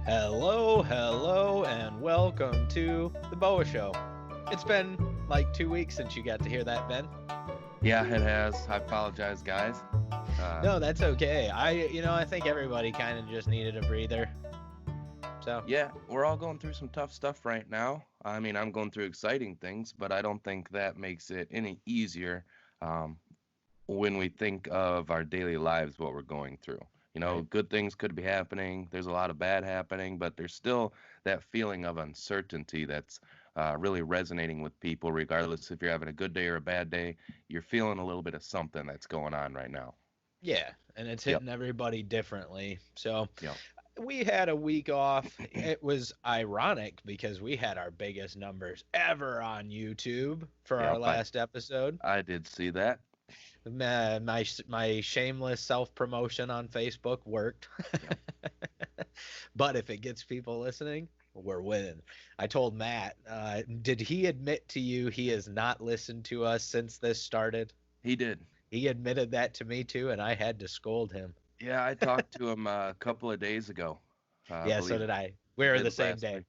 Hello, hello, and welcome to the BOWA Show. It's been like 2 weeks since you got to hear that, Ben. Yeah, it has. I apologize, guys. Uh, No, that's okay. I think everybody kind of just needed a breather. So, yeah, we're all going through some tough stuff right now. I mean, I'm going through exciting things, but I don't think that makes it any easier um, when we think of our daily lives, what we're going through. right. Good things could be happening. There's a lot of bad happening, but there's still that feeling of uncertainty that's really resonating with people, regardless if you're having a good day or a bad day. You're feeling a little bit of something that's going on right now. Yeah, and it's Yep. hitting everybody differently. So, Yep. we had a week off. It was ironic because we had our biggest numbers ever on YouTube for our Yep. I last episode. I did see that. My shameless self promotion on Facebook worked. Yep. But if it gets people listening, we're winning. I told Matt, did he admit to you he has not listened to us since this started? He did. He admitted that to me too, and I had to scold him. Yeah, I talked to him a couple of days ago. I Yeah, so believe did I. We were mid the same last day. week.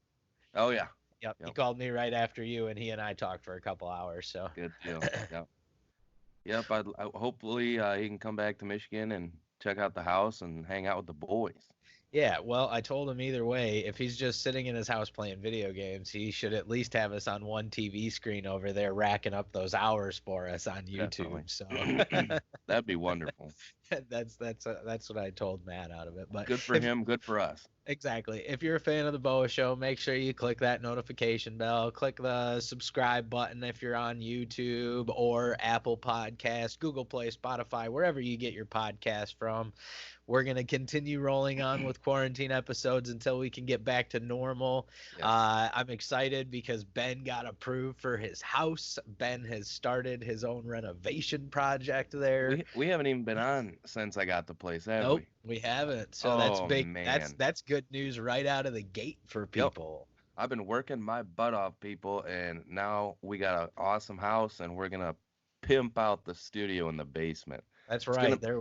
Oh yeah. Yep. He Yep. called me right after you, and he and I talked for a couple hours. So Good deal. Yep. Yep. Hopefully he can come back to Michigan and check out the house and hang out with the boys. yeah, well, I told him either way, if he's just sitting in his house playing video games, he should at least have us on one TV screen over there racking up those hours for us on Definitely. YouTube. So That'd be wonderful. that's what I told Matt out of it. But Good for if him. Good for us. exactly, if you're a fan of the BOA Show, make sure you click that notification bell, click the subscribe button if you're on YouTube or Apple Podcast, Google Play, Spotify, wherever you get your podcast from. We're going to continue rolling on with quarantine episodes until we can get back to normal. Yes. I'm excited because Ben got approved for his house. Ben has started his own renovation project there. We haven't even been on since I got the place, have Nope, we? we haven't. So that's Oh big. That's man. that's good news right out of the gate for Yep. people. I've been working my butt off, people, and now we got an awesome house, and we're gonna pimp out the studio in the basement. That's It's gonna. right. There.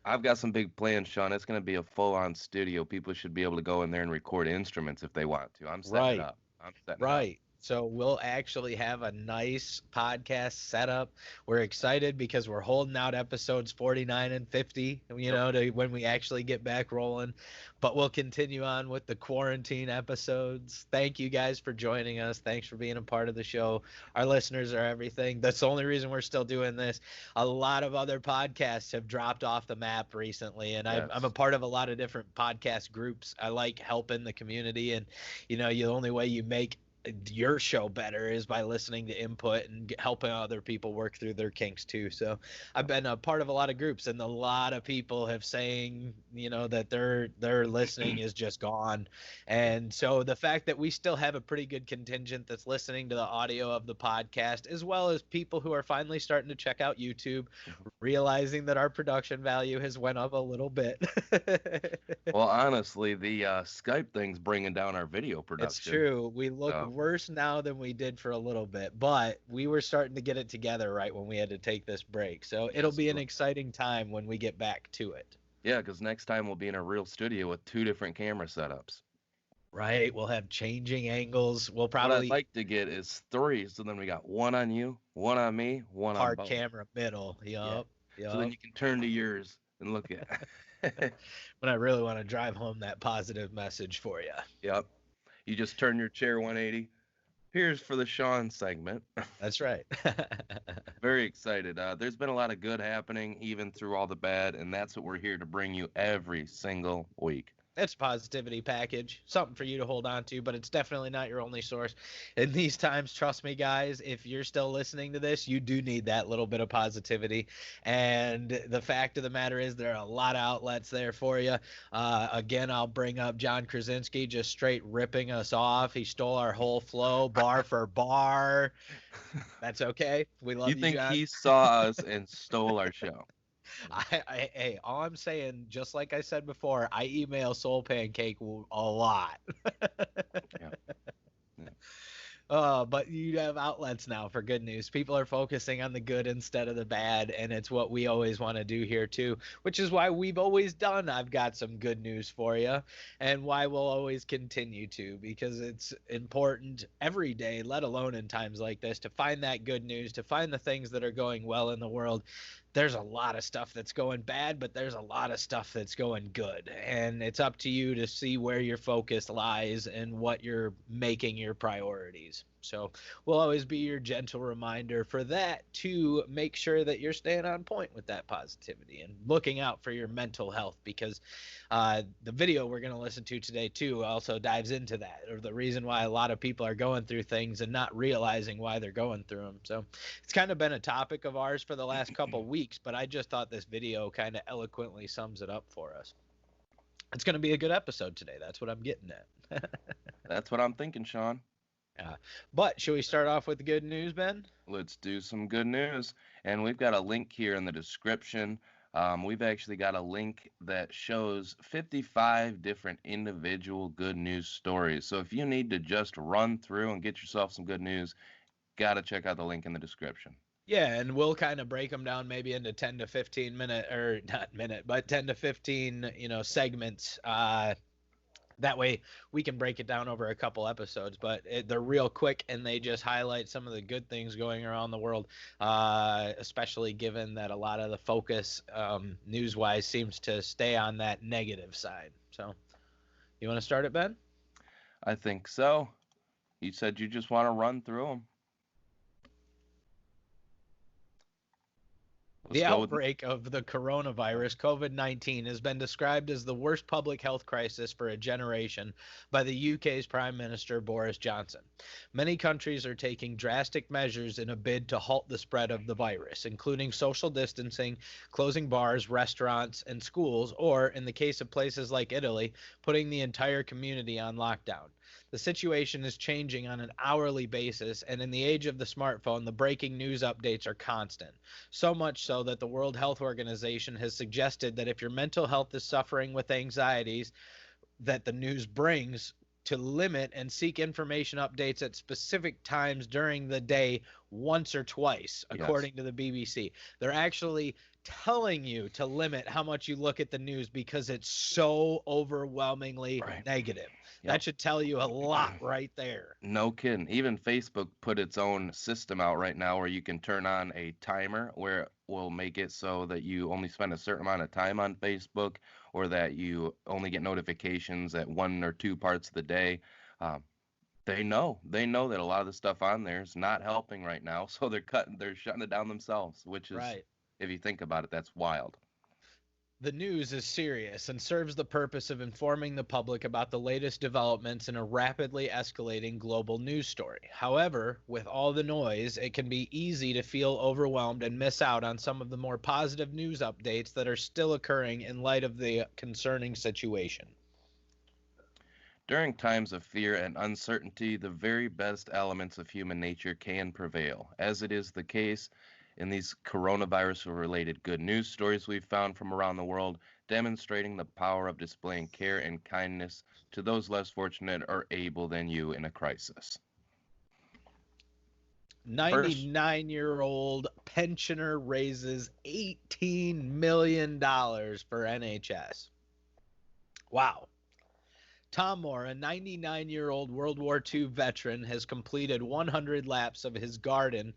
I've got some big plans, Sean. It's gonna be a full-on studio. People should be able to go in there and record instruments if they want to. I'm setting it Right. up. I'm setting it up. Right. So we'll actually have a nice podcast setup. We're excited because we're holding out episodes 49 and 50, Yep. to when we actually get back rolling. But we'll continue on with the quarantine episodes. Thank you guys for joining us. Thanks for being a part of the show. Our listeners are everything. That's the only reason we're still doing this. A lot of other podcasts have dropped off the map recently, and I'm a Yes. part of a lot of different podcast groups. I like helping the community, and the only way you make your show better is by listening to input and helping other people work through their kinks too. So I've been a part of a lot of groups, and a lot of people have saying, that their listening is just gone. Yep. And so the fact that we still have a pretty good contingent that's listening to the audio of the podcast, as well as people who are finally starting to check out YouTube, Mhm. realizing that our production value has went up a little bit. Well, honestly, the Skype thing's bringing down our video It's production. true. We look So worse now than we did for a little bit, but we were starting to get it together right when we had to take this break. So it'll yes, be an exciting time when we get back to it. yeah, because next time we'll be in a real studio with two different camera setups. Right? We'll have changing angles. We'll What I'd probably like to get is three, so then we got one on you, one on me, one on hard both. camera middle. Yeah. Yup. So then Yup. you can turn to yours and look at. When I really want to drive home that positive message for you. Yep. You just turn your chair 180. Here's for the Sean segment. That's right. Very excited. There's been a lot of good happening, even through all the bad, and that's what we're here to bring you every single week. It's a positivity package, something for you to hold on to, but it's definitely not your only source. In these times, trust me, guys, if you're still listening to this, you do need that little bit of positivity. And the fact of the matter is, there are a lot of outlets there for you. Again, I'll bring up John Krasinski just straight ripping us off. He stole our whole flow, bar for bar. That's okay. We You love you, think John. he saw us and stole our show? Hey, all I'm saying, just like I said before, I email Soul Pancake a lot. Yeah. Yeah. But you have outlets now for good news. People are focusing on the good instead of the bad, and it's what we always want to do here too, which is why we've always done I've got some good news for you, and why we'll always continue to, because it's important every day, let alone in times like this, to find that good news, to find the things that are going well in the world. There's a lot of stuff that's going bad, but there's a lot of stuff that's going good. And it's up to you to see where your focus lies and what you're making your priorities. So we'll always be your gentle reminder for that, to make sure that you're staying on point with that positivity and looking out for your mental health, because the video we're going to listen to today too also dives into that, or the reason why a lot of people are going through things and not realizing why they're going through them. So it's kind of been a topic of ours for the last couple weeks, but I just thought this video kind of eloquently sums it up for us. It's going to be a good episode today. That's what I'm getting at. That's what I'm thinking, Sean. But should we start off with the good news, Ben? Let's do some good news. And we've got a link here in the description. We've actually got a link that shows 55 different individual good news stories. So if you need to just run through and get yourself some good news, got to check out the link in the description. Yeah, and we'll kind of break them down maybe into 10 to 15 minute, or not minute, but 10 to 15, segments. That way we can break it down over a couple episodes, but they're real quick and they just highlight some of the good things going around the world, especially given that a lot of the focus, news-wise, seems to stay on that negative side. So you want to start it, Ben? I think so. You said you just want to run through them. The outbreak of the coronavirus, COVID-19, has been described as the worst public health crisis for a generation by the UK's Prime Minister Boris Johnson. Many countries are taking drastic measures in a bid to halt the spread of the virus, including social distancing, closing bars, restaurants, and schools, or, in the case of places like Italy, putting the entire community on lockdown. The situation is changing on an hourly basis, and in the age of the smartphone, the breaking news updates are constant. So much so that the World Health Organization has suggested that if your mental health is suffering with anxieties that the news brings, to limit and seek information updates at specific times during the day once or twice, according to the BBC. They're actually telling you to limit how much you look at the news because it's so overwhelmingly negative. That should tell you a lot right there. No kidding. Even Facebook put its own system out right now where you can turn on a timer where it will make it so that you only spend a certain amount of time on Facebook, or that you only get notifications at one or two parts of the day. They know that a lot of the stuff on there is not helping right now, so they're shutting it down themselves, which is, if you think about it, that's wild. The news is serious and serves the purpose of informing the public about the latest developments in a rapidly escalating global news story. However, with all the noise, it can be easy to feel overwhelmed and miss out on some of the more positive news updates that are still occurring in light of the concerning situation. During times of fear and uncertainty, the very best elements of human nature can prevail, as it is the case in these coronavirus-related good news stories we've found from around the world, demonstrating the power of displaying care and kindness to those less fortunate or able than you in a crisis. 99-year-old pensioner raises $18 million for NHS. Wow. Tom Moore, a 99-year-old World War II veteran, has completed 100 laps of his garden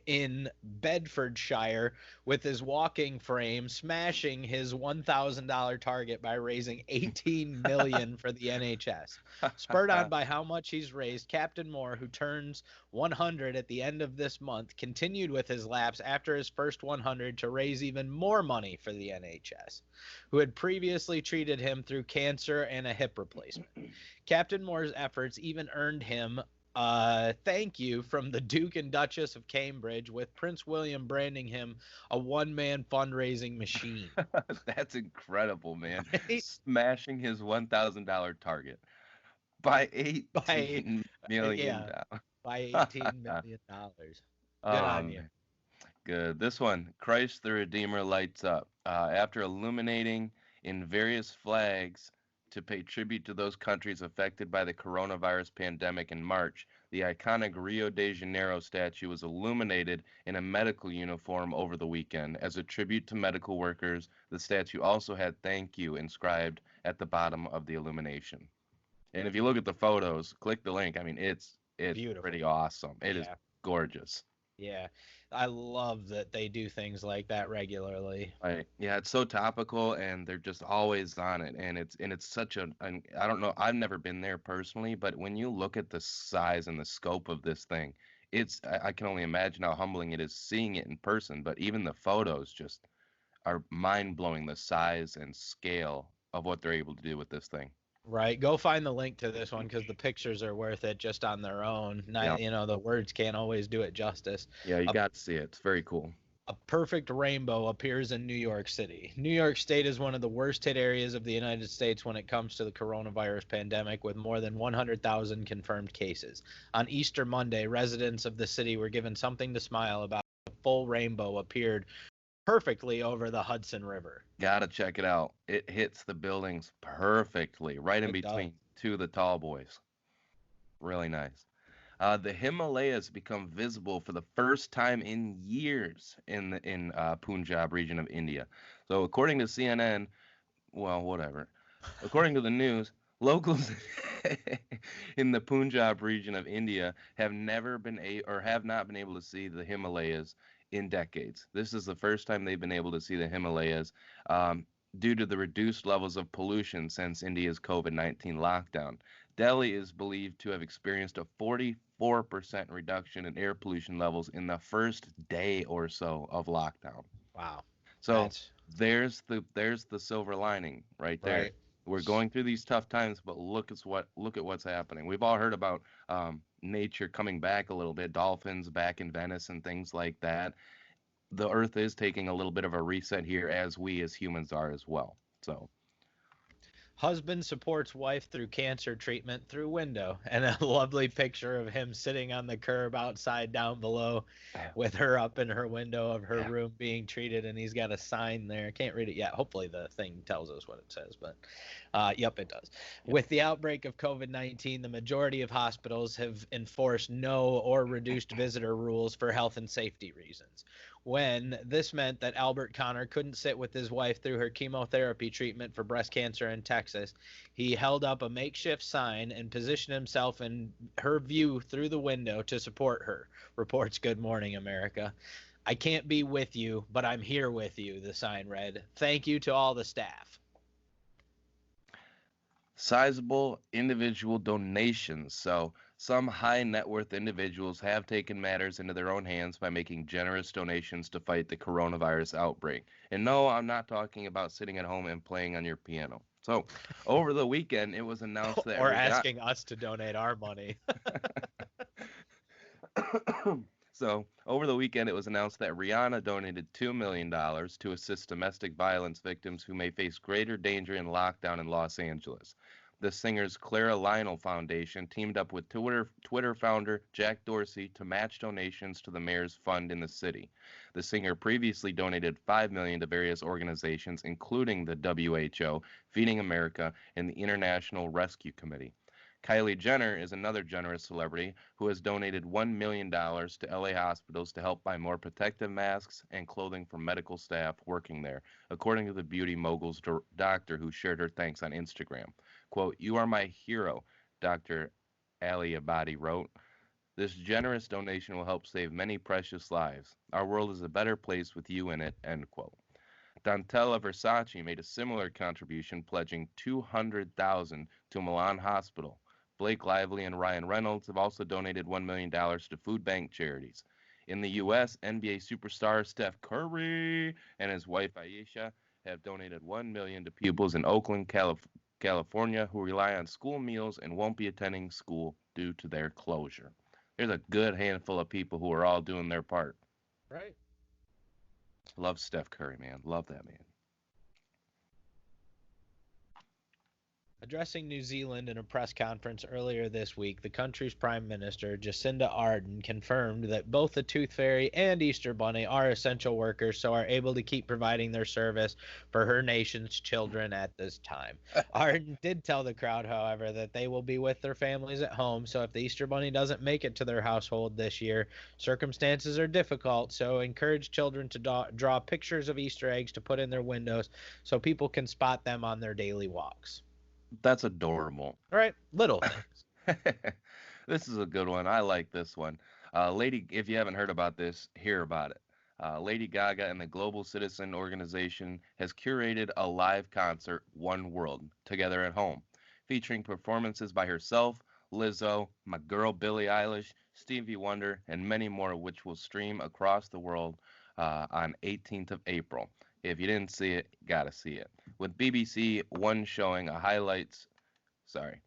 in Bedfordshire with his walking frame, smashing his $1,000 target by raising $18 million for the NHS. Spurred on by how much he's raised, Captain Moore, who turns 100 at the end of this month, continued with his laps after his first 100 to raise even more money for the NHS, who had previously treated him through cancer and a hip replacement. Captain Moore's efforts even earned him a thank you from the Duke and Duchess of Cambridge, with Prince William branding him a one-man fundraising machine. That's incredible, man. Right? Smashing his $1,000 target by $18 million. By $18 million. Good on you. Man. Good. This one, Christ the Redeemer lights up. After illuminating in various flags to pay tribute to those countries affected by the coronavirus pandemic in March, the iconic Rio de Janeiro statue was illuminated in a medical uniform over the weekend. As a tribute to medical workers, the statue also had "Thank You" inscribed at the bottom of the illumination. And if you look at the photos, click the link. I mean, it's Beautiful. pretty awesome. It is Yeah. gorgeous. Yeah. I love that they do things like that regularly. Right. Yeah, it's so topical and they're just always on it. And it's such an I don't know, I've never been there personally, but when you look at the size and the scope of this thing, I can only imagine how humbling it is seeing it in person, but even the photos just are mind-blowing, the size and scale of what they're able to do with this thing. Right. Go find the link to this one because the pictures are worth it just on their own. Yeah. Not, the words can't always do it justice. Yeah, you A, got to see it. It's very cool. a perfect rainbow appears in New York City. New York State is one of the worst hit areas of the United States when it comes to the coronavirus pandemic, with more than 100,000 confirmed cases. On Easter Monday, residents of the city were given something to smile about. A full rainbow appeared perfectly over the Hudson River. Gotta check it out. It hits the buildings perfectly, right in It does. between two of the tall boys. Really nice. The Himalayas become visible for the first time in years in the Punjab region of India. So, according to CNN, well, whatever. According to the news, locals in the Punjab region of India have never been or have not been able to see the Himalayas in decades. This is the first time they've been able to see the Himalayas due to the reduced levels of pollution since India's COVID-19 lockdown. Delhi is believed to have experienced a 44% reduction in air pollution levels in the first day or so of lockdown. Wow. So That's there's the silver lining right there. right. We're going through these tough times, but look at what's happening. We've all heard about nature coming back a little bit, dolphins back in Venice and things like that. The Earth is taking a little bit of a reset here, as we as humans are as well. So Husband supports wife through cancer treatment through window. And a lovely picture of him sitting on the curb outside down below with her up in her window of her yeah, room being treated. And he's got a sign there. I can't read it yet. Hopefully the thing tells us what it says, but yep, it does. yeah. With the outbreak of COVID-19, the majority of hospitals have enforced no or reduced visitor rules for health and safety reasons. When this meant that Albert Connor couldn't sit with his wife through her chemotherapy treatment for breast cancer in Texas, he held up a makeshift sign and positioned himself in her view through the window to support her, reports Good Morning America. I can't be with you, but I'm here with you, the sign read. Thank you to all the staff. Sizable individual donations. So some high net worth individuals have taken matters into their own hands by making generous donations to fight the coronavirus outbreak. And no, I'm not talking about sitting at home and playing on your piano. So over the weekend, it was announced that Or asking us to donate our money. So, over the weekend, it was announced that Rihanna donated $2 million to assist domestic violence victims who may face greater danger in lockdown in Los Angeles. The singer's Clara Lionel Foundation teamed up with Twitter founder Jack Dorsey to match donations to the mayor's fund in the city. The singer previously donated $5 million to various organizations, including the WHO, Feeding America, and the International Rescue Committee. Kylie Jenner is another generous celebrity who has donated $1 million to LA hospitals to help buy more protective masks and clothing for medical staff working there, according to the beauty mogul's doctor who shared her thanks on Instagram. Quote, "You are my hero," Dr. Ali Abadi wrote. "This generous donation will help save many precious lives. Our world is a better place with you in it," end quote. Dantella Versace made a similar contribution, pledging $200,000 to Milan Hospital. Blake Lively and Ryan Reynolds have also donated $1 million to food bank charities. In the U.S., NBA superstar Steph Curry and his wife Ayesha have donated $1 million to pupils in Oakland, California, who rely on school meals and won't be attending school due to their closure. There's a good handful of people who are all doing their part. Right. Love Steph Curry, man. Love that man. Addressing New Zealand in a press conference earlier this week, the country's Prime Minister, Jacinda Ardern, confirmed that both the Tooth Fairy and Easter Bunny are essential workers, so are able to keep providing their service for her nation's children at this time. Ardern did tell the crowd, however, that they will be with their families at home, so if the Easter Bunny doesn't make it to their household this year, circumstances are difficult, so encourage children to draw pictures of Easter eggs to put in their windows so people can spot them on their daily walks. That's adorable. All right, little things. This is a good one. I like this one. If you haven't heard about this, hear about it. Lady Gaga and the Global Citizen Organization has curated a live concert, One World, Together at Home, featuring performances by herself, Lizzo, my girl Billie Eilish, Stevie Wonder, and many more, which will stream across the world on 18th of April. If you didn't see it, gotta see it. With BBC One showing a highlights, sorry,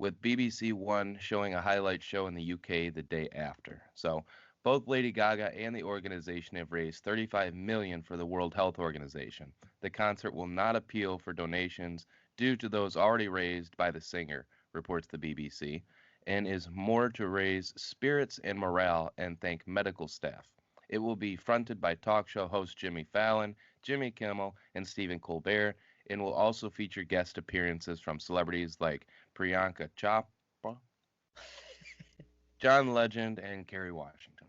with BBC One showing a highlight show in the UK the day after. So both Lady Gaga and the organization have raised 35 million for the World Health Organization. The concert will not appeal for donations due to those already raised by the singer, reports the BBC, and is more to raise spirits and morale and thank medical staff. It will be fronted by talk show host Jimmy Fallon, Jimmy Kimmel, and Stephen Colbert, and will also feature guest appearances from celebrities like Priyanka Chopra, John Legend, and Kerry Washington.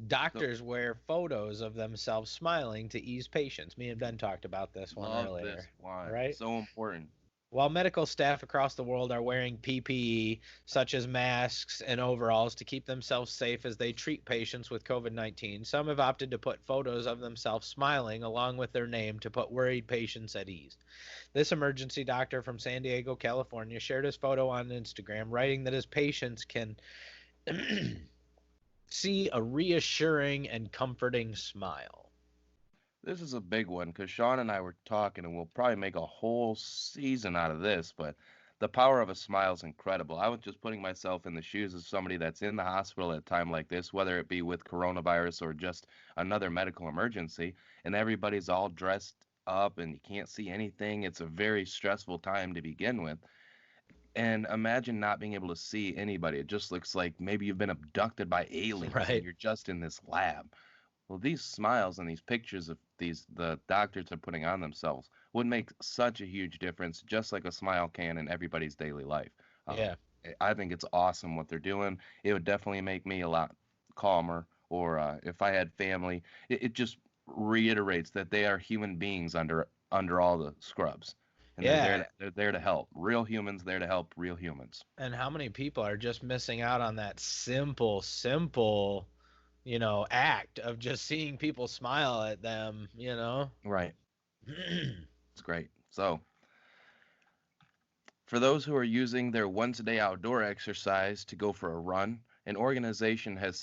Doctors wear photos of themselves smiling to ease patients. Me and Ben talked about this one Love earlier, this one. right? So important. While medical staff across the world are wearing PPE, such as masks and overalls, to keep themselves safe as they treat patients with COVID 19, some have opted to put photos of themselves smiling along with their name to put worried patients at ease. This emergency doctor from San Diego, California, shared his photo on Instagram, writing that his patients can see a reassuring and comforting smile. This is a big one because Sean and I were talking, and we'll probably make a whole season out of this. But the power of a smile is incredible. I was just putting myself in the shoes of somebody that's in the hospital at a time like this, whether it be with coronavirus or just another medical emergency, and everybody's all dressed up and you can't see anything. It's a very stressful time to begin with. And imagine not being able to see anybody. It just looks like maybe you've been abducted by aliens and Right. you're just in this lab. Well, these smiles and these pictures of these the doctors are putting on themselves would make such a huge difference, just like a smile can in everybody's daily life. Um, Yeah. I think it's awesome what they're doing. It would definitely make me a lot calmer. Or if I had family, it just reiterates that they are human beings under all the scrubs, and Yeah. they're there to help. Real humans there to help real humans. And how many people are just missing out on that simple, act of just seeing people smile at them? Right. It's great. So for those who are using their once a day outdoor exercise to go for a run, an organization has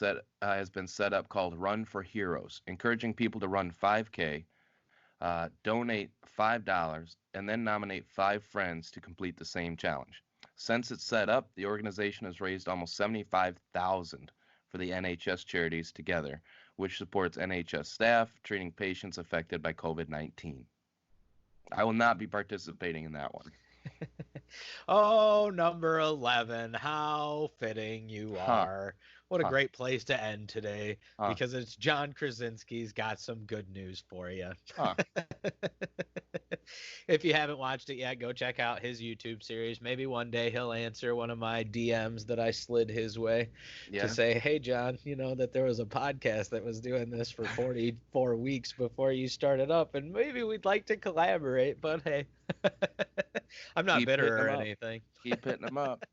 been set up called Run for Heroes, encouraging people to run 5K, donate $5, and then nominate 5 friends to complete the same challenge. Since it's set up, the organization has raised almost 75,000 for the NHS charities together, which supports NHS staff treating patients affected by COVID-19. I will not be participating in that one. Oh, number 11. How fitting you Huh. are. What a Huh. great place to end today Huh. because it's John Krasinski's got some good news for you. Huh. If you haven't watched it yet, go check out his YouTube series. Maybe one day he'll answer one of my DMs that I slid his way to Yeah. say, "Hey, John, you know that there was a podcast that was doing this for 44 weeks before you started up, and maybe we'd like to collaborate, but hey." I'm not Keep hitting bitter them or up. anything. Keep hitting them up.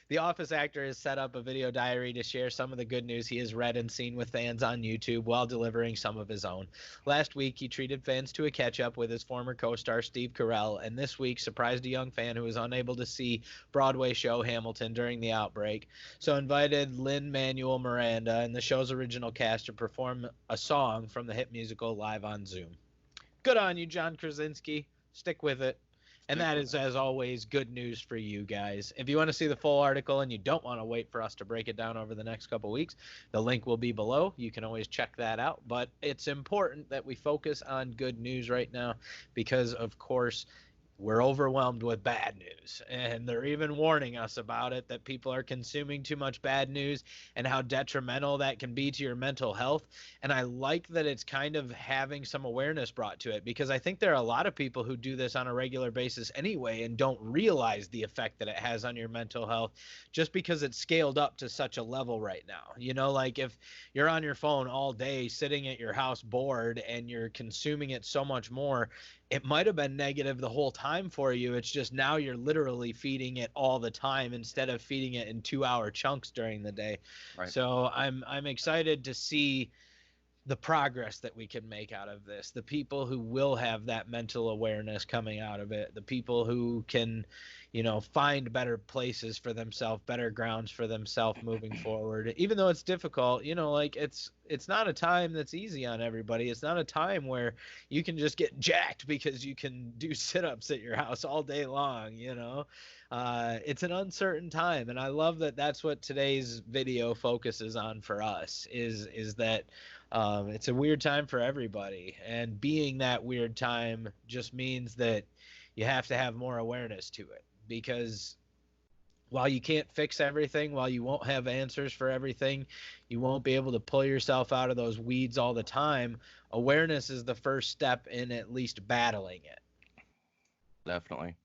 The Office actor has set up a video diary to share some of the good news he has read and seen with fans on YouTube while delivering some of his own. Last week, he treated fans to a catch-up with his former co-star Steve Carell, and this week surprised a young fan who was unable to see Broadway show Hamilton during the outbreak, so invited Lin-Manuel Miranda and the show's original cast to perform a song from the hit musical live on Zoom. Good on you, John Krasinski. Stick with it. And that is, as always, good news for you guys. If you want to see the full article and you don't want to wait for us to break it down over the next couple weeks, the link will be below. You can always check that out. But it's important that we focus on good news right now because, of course, we're overwhelmed with bad news, and they're even warning us about it, that people are consuming too much bad news and how detrimental that can be to your mental health. And I like that it's kind of having some awareness brought to it, because I think there are a lot of people who do this on a regular basis anyway and don't realize the effect that it has on your mental health, just because it's scaled up to such a level right now. Like if you're on your phone all day sitting at your house bored and you're consuming it so much more, it might have been negative the whole time for you. It's just now you're literally feeding it all the time instead of feeding it in 2-hour chunks during the day. Right. So I'm excited to see the progress that we can make out of this. The people who will have that mental awareness coming out of it, the people who can, find better places for themselves, better grounds for themselves moving forward. Even though it's difficult, like it's not a time that's easy on everybody. It's not a time where you can just get jacked because you can do sit-ups at your house all day long. It's an uncertain time, and I love that that's what today's video focuses on for us, is that it's a weird time for everybody, and being that weird time just means that you have to have more awareness to it, because while you can't fix everything, while you won't have answers for everything, you won't be able to pull yourself out of those weeds all the time. Awareness is the first step in at least battling it. Definitely.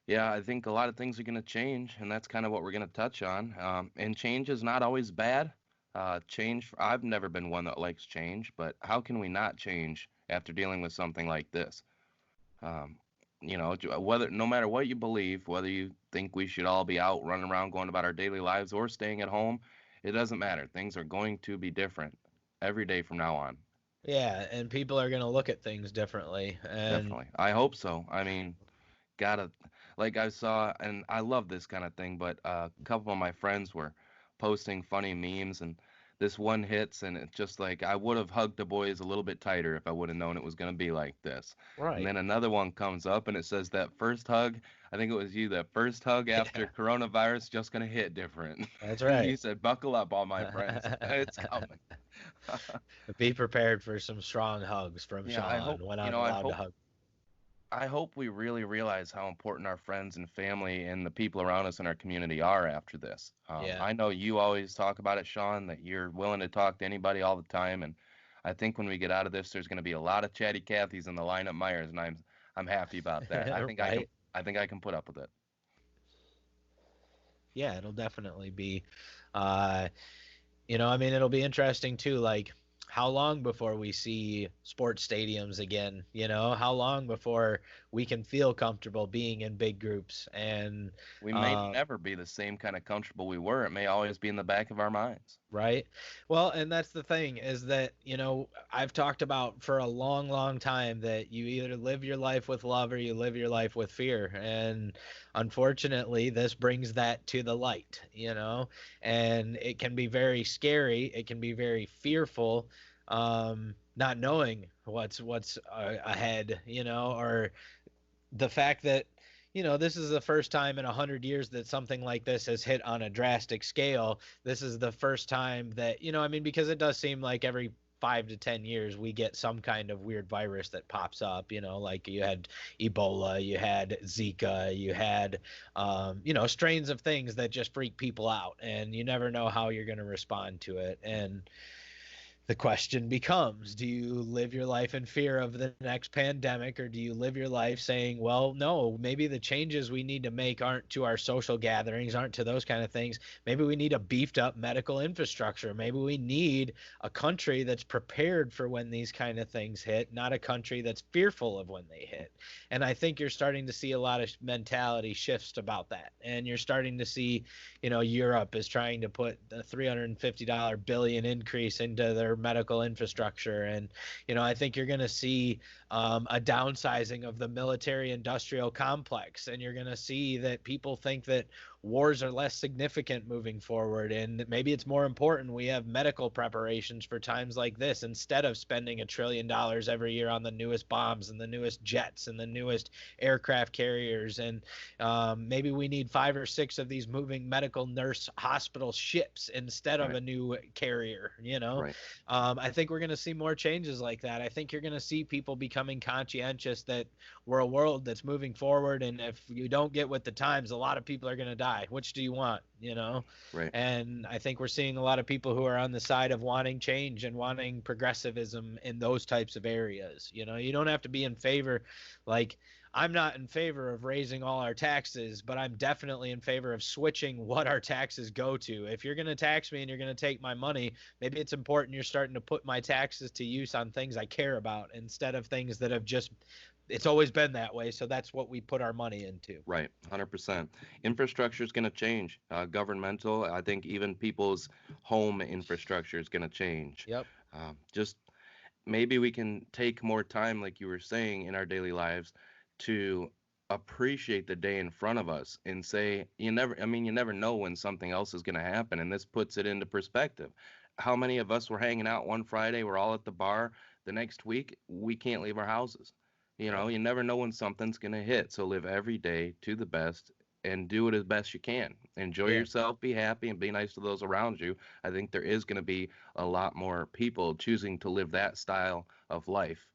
Yeah, I think a lot of things are going to change, and that's kind of what we're going to touch on. And change is not always bad. I've never been one that likes change, but how can we not change after dealing with something like this? Um, whether no matter what you believe, whether you think we should all be out running around going about our daily lives or staying at home, it doesn't matter. Things are going to be different every day from now on. Yeah, and people are going to look at things differently. And Definitely. I hope so. I mean, gotta, like I saw, and I love this kind of thing, but a couple of my friends were posting funny memes, and this one hits, and it's just like I would have hugged the boys a little bit tighter if I would have known it was gonna be like this. And right. then another one comes up, and it says that first hug, I think it was you, that first hug after Yeah, coronavirus just gonna hit different. that's And you right. said, buckle up, all my friends, it's coming. Be prepared for some strong hugs from Yeah, I Sean hope, when I'm allowed to hug. I hope we really realize how important our friends and family and the people around us in our community are after this. Yeah. I know you always talk about it, Sean, that you're willing to talk to anybody all the time, and I think when we get out of this, there's going to be a lot of chatty Cathys in the lineup Myers, and I'm happy about that. Right. I think I can put up with it. Yeah, it'll definitely be. Uh, I mean, it'll be interesting too. Like, how long before we see sports stadiums again? How long before we can feel comfortable being in big groups? And We may uh, never be the same kind of comfortable we were. It may always be in the back of our minds. right? Well, and that's the thing, is that, I've talked about for a long, long time that you either live your life with love or you live your life with fear. And unfortunately, this brings that to the light, and it can be very scary. It can be very fearful, not knowing what's ahead, or the fact that this is the first time in 100 years that something like this has hit on a drastic scale. This is the first time that, I mean, because it does seem like every 5 to 10 years we get some kind of weird virus that pops up, like you had Ebola, you had Zika, you had strains of things that just freak people out, and you never know how you're going to respond to it. And the question becomes, do you live your life in fear of the next pandemic, or do you live your life saying, well, no, maybe the changes we need to make aren't to our social gatherings, aren't to those kind of things. Maybe we need a beefed up medical infrastructure. Maybe we need a country that's prepared for when these kind of things hit, not a country that's fearful of when they hit. And I think you're starting to see a lot of mentality shifts about that. And you're starting to see, Europe is trying to put the $350 billion increase into their medical infrastructure. And, I think you're going to see a downsizing of the military industrial complex. And you're going to see that people think that wars are less significant moving forward, and maybe it's more important we have medical preparations for times like this instead of spending $1 trillion every year on the newest bombs and the newest jets and the newest aircraft carriers. And maybe we need 5 or 6 of these moving medical nurse hospital ships instead of Right. a new carrier. Right. I think we're going to see more changes like that. I think you're going to see people becoming conscientious that we're a world that's moving forward, and if you don't get with the times, a lot of people are going to die. Which do you want? Right. And I think we're seeing a lot of people who are on the side of wanting change and wanting progressivism in those types of areas. You don't have to be in favor. Like, I'm not in favor of raising all our taxes, but I'm definitely in favor of switching what our taxes go to. If you're going to tax me and you're going to take my money, maybe it's important you're starting to put my taxes to use on things I care about instead of things that have just, it's always been that way. So that's what we put our money into. Right, 100%. Infrastructure is going to change. Governmental, I think even people's home infrastructure is going to change. Yep. Just maybe we can take more time, like you were saying, in our daily lives to appreciate the day in front of us and say, you never know when something else is going to happen. And this puts it into perspective. How many of us were hanging out one Friday? We're all at the bar. The next week, we can't leave our houses. Yep. You never know when something's going to hit. So live every day to the best and do it as best you can. Enjoy Yeah. yourself, be happy, and be nice to those around you. I think there is going to be a lot more people choosing to live that style of life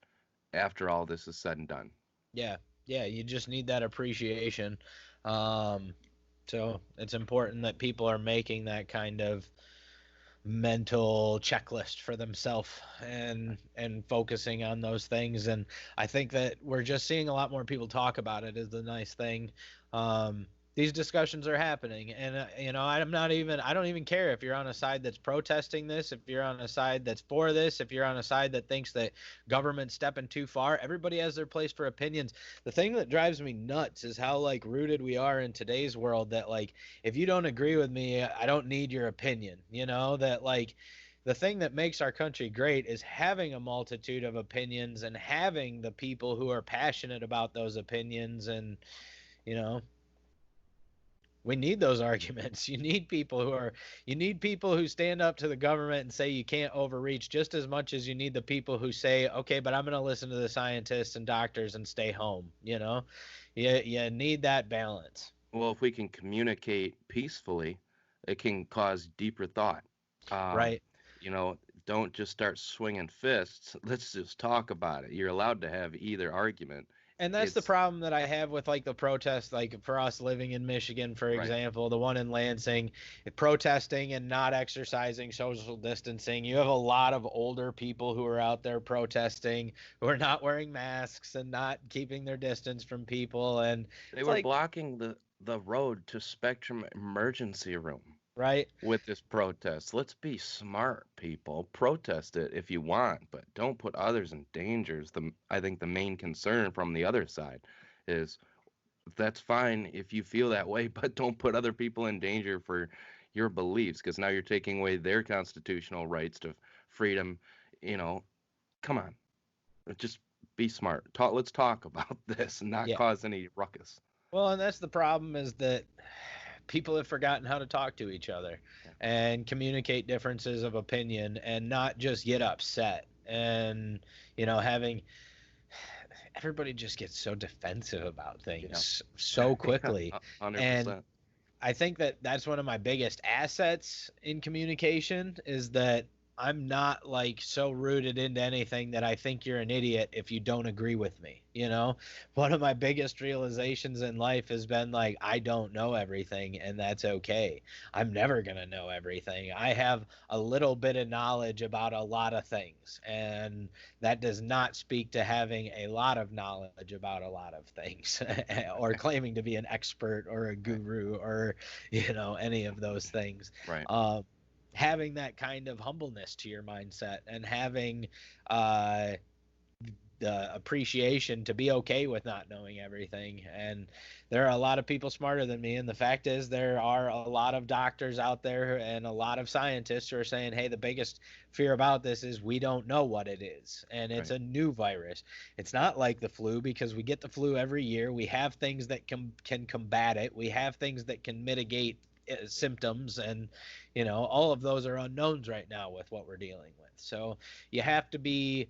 after all this is said and done. Yeah. Yeah. You just need that appreciation. Um, so it's important that people are making that kind of mental checklist for themselves and focusing on those things. And I think that we're just seeing a lot more people talk about it is the nice thing. These discussions are happening, and I don't even care if you're on a side that's protesting this, if you're on a side that's for this, if you're on a side that thinks that government's stepping too far. Everybody has their place for opinions. The thing that drives me nuts is how like rooted we are in today's world, that like, if you don't agree with me, I don't need your opinion. That like, the thing that makes our country great is having a multitude of opinions and having the people who are passionate about those opinions. And you know we need those arguments. You need people who stand up to the government and say you can't overreach, just as much as you need the people who say, okay, but I'm going to listen to the scientists and doctors and stay home. You need that balance. Well, if we can communicate peacefully, it can cause deeper thought. Um, Right. you know, don't just start swinging fists. Let's just talk about it. You're allowed to have either argument. And that's the It's problem that I have with like the protests, like for us living in Michigan, for right. example, the one in Lansing, protesting and not exercising social distancing. You have a lot of older people who are out there protesting, who are not wearing masks and not keeping their distance from people. And They it's were like, blocking the road to Spectrum Emergency Room right. with this protest. Let's be smart, people. Protest it if you want, but don't put others in danger. I think the main concern from the other side is that's fine if you feel that way, but don't put other people in danger for your beliefs because now you're taking away their constitutional rights to freedom. You know, come on, just be smart. Let's talk about this and not Yeah. cause any ruckus. Well, and that's the problem, is that people have forgotten how to talk to each other Yeah. and communicate differences of opinion and not just get upset. And having everybody just gets so defensive about Yeah. things so quickly. And 100%. I think that that's one of my biggest assets in communication, is that I'm not like so rooted into anything that I think you're an idiot if you don't agree with me. One of my biggest realizations in life has been like, I don't know everything, and that's okay. I'm never going to know everything. I have a little bit of knowledge about a lot of things, and that does not speak to having a lot of knowledge about a lot of things or claiming to be an expert or a Right. guru or any of those things. Right. Having that kind of humbleness to your mindset, and having uh the appreciation to be okay with not knowing everything. And there are a lot of people smarter than me, and the fact is there are a lot of doctors out there and a lot of scientists who are saying, hey, the biggest fear about this is we don't know what it is, and it's Right. a new virus. It's not like the flu, because we get the flu every year. We have things that can combat it. We have things that can mitigate symptoms, and all of those are unknowns right now with what we're dealing with. So you have to be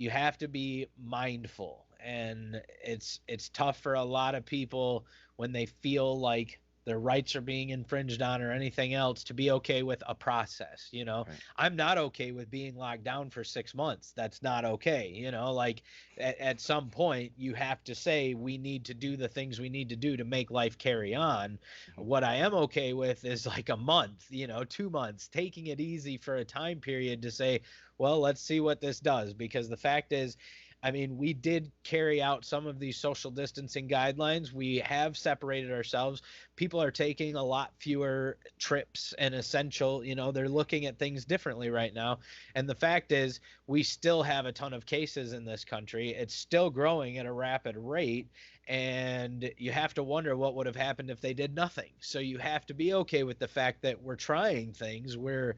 you have to be mindful, and it's tough for a lot of people when they feel like their rights are being infringed on or anything else to be okay with a process. Right. I'm not okay with being locked down for 6 months. That's not okay. Like at some point you have to say we need to do the things we need to do to make life carry on. Mhm. What I am okay with is like a month, 2 months, taking it easy for a time period to say, well, let's see what this does. Because the fact is, I mean, we did carry out some of these social distancing guidelines. We have separated ourselves. People are taking a lot fewer trips and essential, they're looking at things differently right now. And the fact is, we still have a ton of cases in this country. It's still growing at a rapid rate. And you have to wonder what would have happened if they did nothing. So you have to be okay with the fact that we're trying things. We're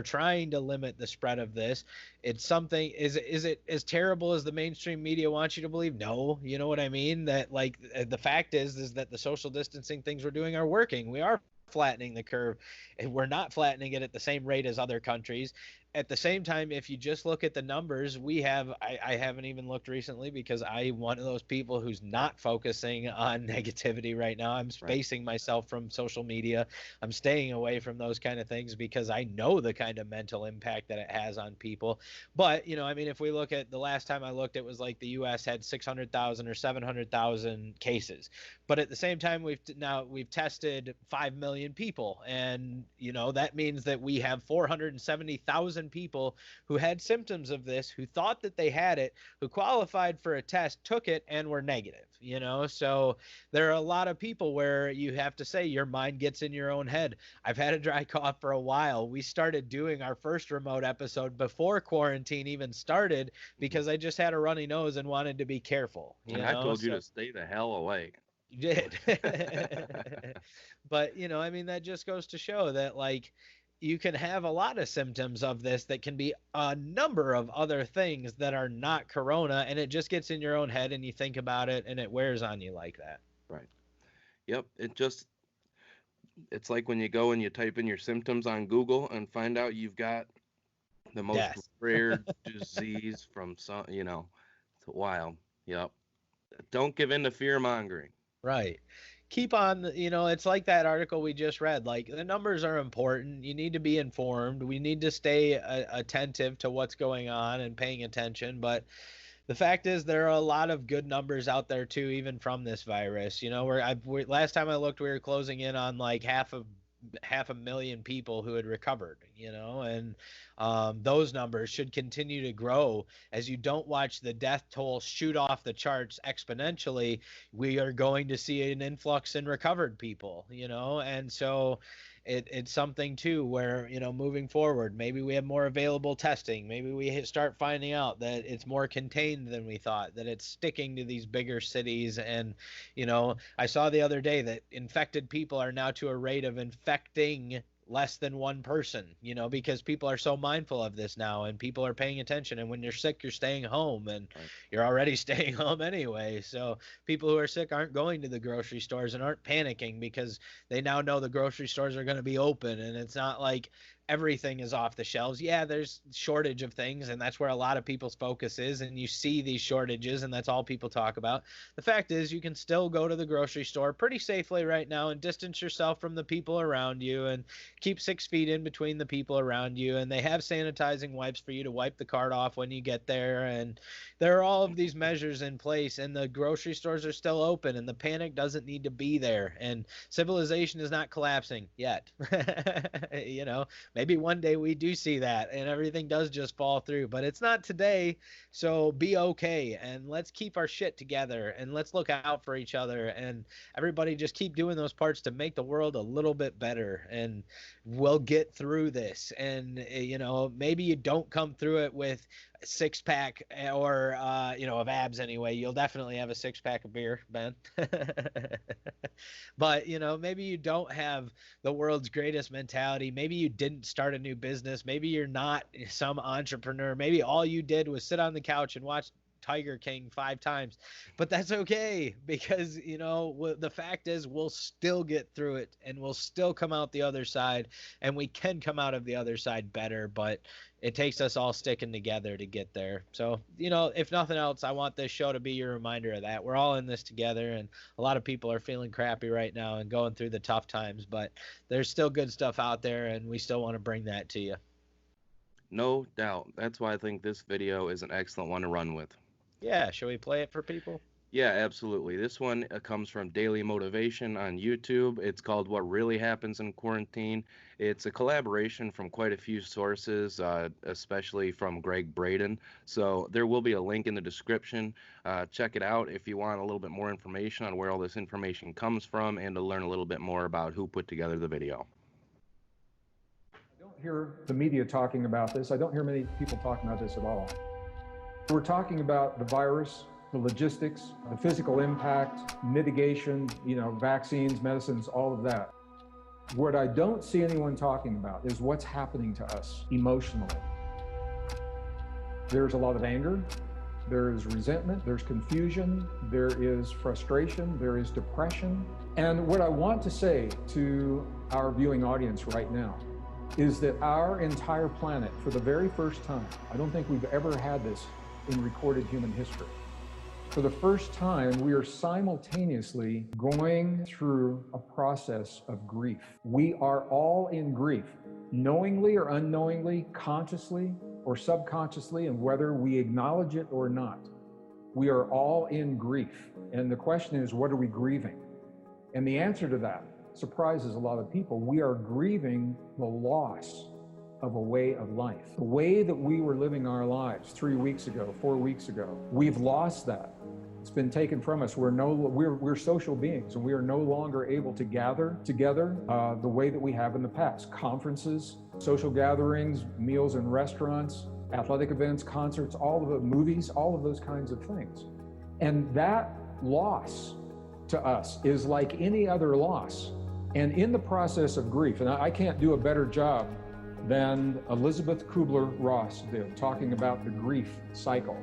trying to limit the spread of this. It's something. Is it as terrible as the mainstream media wants you to believe? No. You know what I mean? That, like, the fact is that the social distancing things we're doing are working. We are flattening the curve, and we're not flattening it at the same rate as other countries. At the same time, if you just look at the numbers, I haven't even looked recently, because I'm one of those people who's not focusing on negativity right now. I'm Right. spacing myself from social media. I'm staying away from those kind of things because I know the kind of mental impact that it has on people. But, I mean, if we look at the last time I looked, it was like the US had 600,000 or 700,000 cases. But at the same time, we've tested 5 million people, and that means that we have 470,000 people who had symptoms of this, who thought that they had it, who qualified for a test, took it, and were negative. So there are a lot of people where you have to say your mind gets in your own head. I've had a dry cough for a while. We started doing our first remote episode before quarantine even started Mhm. because I just had a runny nose and wanted to be careful, And I told you so to stay the hell away. you did. But, I mean, that just goes to show that, like, you can have a lot of symptoms of this that can be a number of other things that are not corona, and it just gets in your own head and you think about it and it wears on you like that. Right. Yep. It's like when you go and you type in your symptoms on Google and find out you've got the most Death. rare disease from it's wild. Yep. Don't give in to fear mongering. Right. Keep on, it's like that article we just read. Like, the numbers are important. You need to be informed. We need to stay attentive to what's going on and paying attention. But the fact is, there are a lot of good numbers out there too, even from this virus. Last time I looked, we were closing in on like half a million people who had recovered. And those numbers should continue to grow as you don't watch the death toll shoot off the charts exponentially. We are going to see an influx in recovered people. And so it's something too where, moving forward, maybe we have more available testing. Maybe we start finding out that it's more contained than we thought, that it's sticking to these bigger cities. And I saw the other day that infected people are now to a rate of infecting less than one person, because people are so mindful of this now and people are paying attention. And when you're sick, you're staying home, and Right. you're already staying home anyway. So people who are sick aren't going to the grocery stores and aren't panicking because they now know the grocery stores are going to be open. And it's not like everything is off the shelves. Yeah, there's shortage of things, and that's where a lot of people's focus is, and you see these shortages, and that's all people talk about. The fact is, you can still go to the grocery store pretty safely right now and distance yourself from the people around you and keep 6 feet in between the people around you. And they have sanitizing wipes for you to wipe the cart off when you get there. And there are all of these measures in place, and the grocery stores are still open, and the panic doesn't need to be there. And civilization is not collapsing yet. you know maybe one day we do see that and everything does just fall through, but it's not today. So be okay, and let's keep our shit together, and let's look out for each other, and everybody just keep doing those parts to make the world a little bit better, and we'll get through this. And maybe you don't come through it with a six pack or of abs anyway. You'll definitely have a six pack of beer, Ben. But maybe you don't have the world's greatest mentality. Maybe you didn't start a new business. Maybe you're not some entrepreneur. Maybe all you did was sit on the couch and watch Tiger King 5 times. But that's okay, because the fact is we'll still get through it, and we'll still come out the other side, and we can come out of the other side better. But it takes us all sticking together to get there. So if nothing else, I want this show to be your reminder of that. We're all in this together, and a lot of people are feeling crappy right now and going through the tough times, but there's still good stuff out there, and we still want to bring that to you. No doubt. That's why I think this video is an excellent one to run with. Yeah, shall we play it for people? Yeah, absolutely. This one comes from Daily Motivation on YouTube. It's called What Really Happens in Quarantine. It's a collaboration from quite a few sources, especially from Greg Braden. So there will be a link in the description. Check it out if you want a little bit more information on where all this information comes from, and to learn a little bit more about who put together the video. I don't hear the media talking about this. I don't hear many people talking about this at all. We're talking about the virus, the logistics, the physical impact, mitigation, vaccines, medicines, all of that. What I don't see anyone talking about is what's happening to us emotionally. There's a lot of anger, there is resentment, there's confusion, there is frustration, there is depression. And what I want to say to our viewing audience right now is that our entire planet, for the very first time, I don't think we've ever had this in recorded human history. For the first time, we are simultaneously going through a process of grief. We are all in grief, knowingly or unknowingly, consciously or subconsciously, and whether we acknowledge it or not. We are all in grief. And the question is, what are we grieving? And the answer to that surprises a lot of people. We are grieving the loss of a way of life. The way that we were living our lives 3 weeks ago, 4 weeks ago, we've lost that. It's been taken from us. We're social beings, and we are no longer able to gather together the way that we have in the past. Conferences, social gatherings, meals in restaurants, athletic events, concerts, all of the movies, all of those kinds of things. And that loss to us is like any other loss. And in the process of grief, and I can't do a better job than Elizabeth Kubler-Ross did, talking about the grief cycle.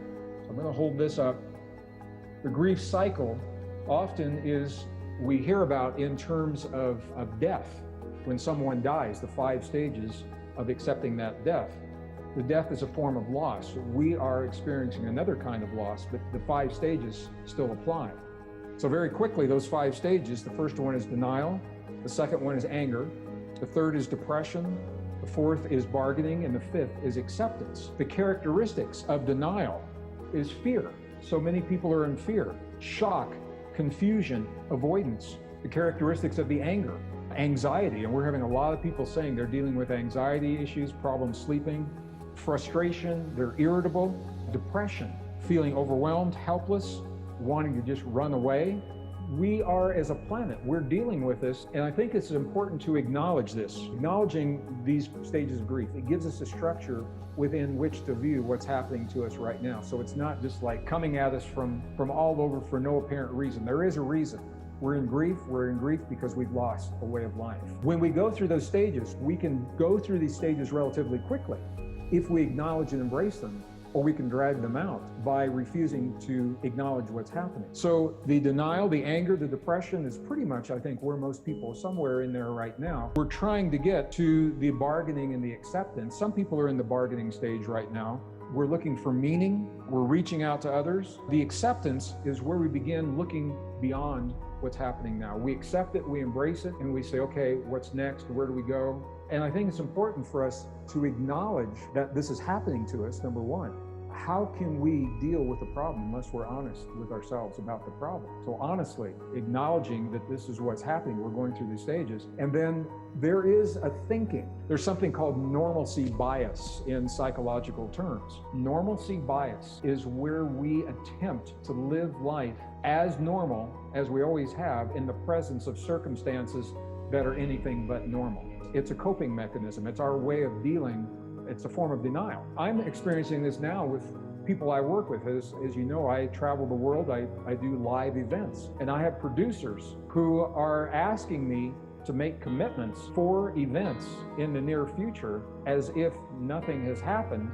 So I'm going to hold this up. The grief cycle often is, we hear about in terms of death. When someone dies, the 5 stages of accepting that death. The death is a form of loss. We are experiencing another kind of loss, but the 5 stages still apply. So very quickly, those 5 stages, the first one is denial, the second one is anger, the third is depression, the fourth is bargaining, and the fifth is acceptance. The characteristics of denial is fear. So many people are in fear, shock, confusion, avoidance. The characteristics of the anger, anxiety, and we're having a lot of people saying they're dealing with anxiety issues, problems sleeping, frustration, they're irritable, depression, feeling overwhelmed, helpless, wanting to just run away. We are, as a planet, we're dealing with this, and I think it's important to acknowledge this. Acknowledging these stages of grief, it gives us a structure within which to view what's happening to us right now. So it's not just like coming at us from all over for no apparent reason. There is a reason. We're in grief because we've lost a way of life. When we go through those stages, we can go through these stages relatively quickly if we acknowledge and embrace them, or we can drag them out by refusing to acknowledge what's happening. So the denial, the anger, the depression is pretty much, I think, where most people, somewhere in there right now. We're trying to get to the bargaining and the acceptance. Some people are in the bargaining stage right now. We're looking for meaning. We're reaching out to others. The acceptance is where we begin looking beyond what's happening now. We accept it, we embrace it, and we say, okay, what's next? Where do we go? And I think it's important for us to acknowledge that this is happening to us, number one. how can we deal with the problem unless we're honest with ourselves about the problem? So honestly, acknowledging that this is what's happening, we're going through these stages. And then there is a thinking. There's something called normalcy bias in psychological terms. Normalcy bias is where we attempt to live life as normal as we always have in the presence of circumstances that are anything but normal. It's a coping mechanism. It's our way of dealing. It's a form of denial. I'm experiencing this now with people I work with. As you know, I travel the world. I do live events. And I have producers who are asking me to make commitments for events in the near future as if nothing has happened,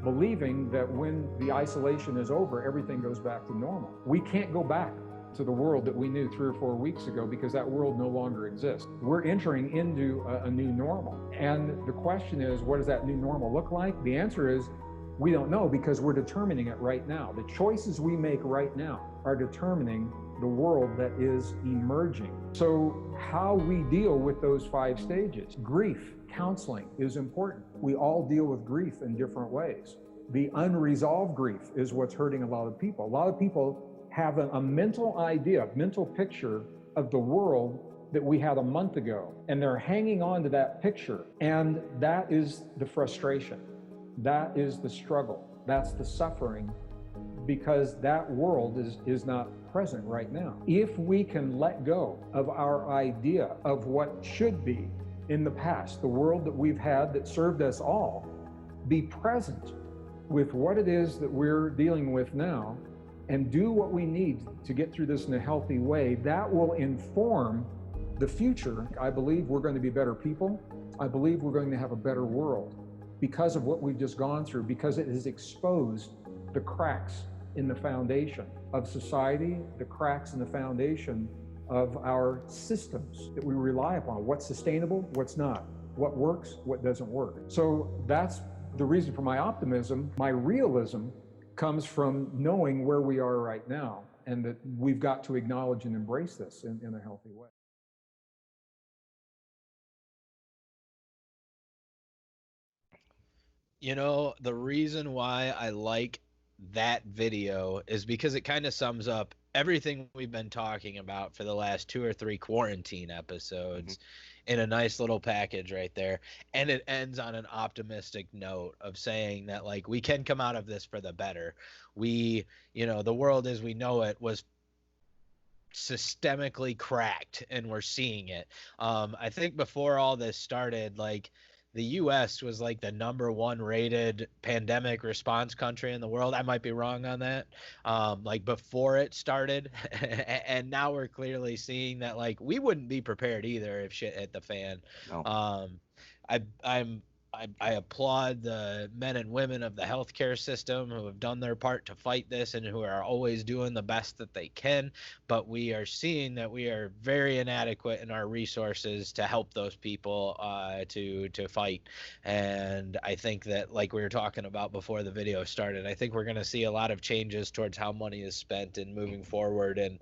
believing that when the isolation is over, everything goes back to normal. We can't go back to the world that we knew 3 or 4 weeks ago because that world no longer exists. We're entering into a new normal. And the question is, what does that new normal look like? The answer is, we don't know because we're determining it right now. The choices we make right now are determining the world that is emerging. So how we deal with those 5 stages. Grief, counseling is important. We all deal with grief in different ways. The unresolved grief is what's hurting a lot of people. A lot of people have a mental idea, mental picture of the world that we had a month ago, and they're hanging on to that picture. And that is the frustration. That is the struggle. That's the suffering, because that world is not present right now. If we can let go of our idea of what should be in the past, the world that we've had that served us all, be present with what it is that we're dealing with now, and do what we need to get through this in a healthy way, that will inform the future. I believe we're going to be better people. I believe we're going to have a better world because of what we've just gone through, because it has exposed the cracks in the foundation of society, the cracks in the foundation of our systems that we rely upon. What's sustainable, what's not, what works, what doesn't work. So that's the reason for my optimism. My realism comes from knowing where we are right now, and that we've got to acknowledge and embrace this in a healthy way. You know, the reason why I like that video is because it kind of sums up everything we've been talking about for the last 2 or 3 quarantine episodes in a nice little package right there. And it ends on an optimistic note of saying that, like, we can come out of this for the better. The world as we know it was systemically cracked, and we're seeing it. I think before all this started, like, the US was like the #1 rated pandemic response country in the world. I might be wrong on that. Like before it started. And now we're clearly seeing that, like, we wouldn't be prepared either if shit hit the fan. No. I I'm I applaud the men and women of the healthcare system who have done their part to fight this and who are always doing the best that they can. But we are seeing that we are very inadequate in our resources to help those people to fight. And I think that, like we were talking about before the video started, I think we're going to see a lot of changes towards how money is spent and moving forward, and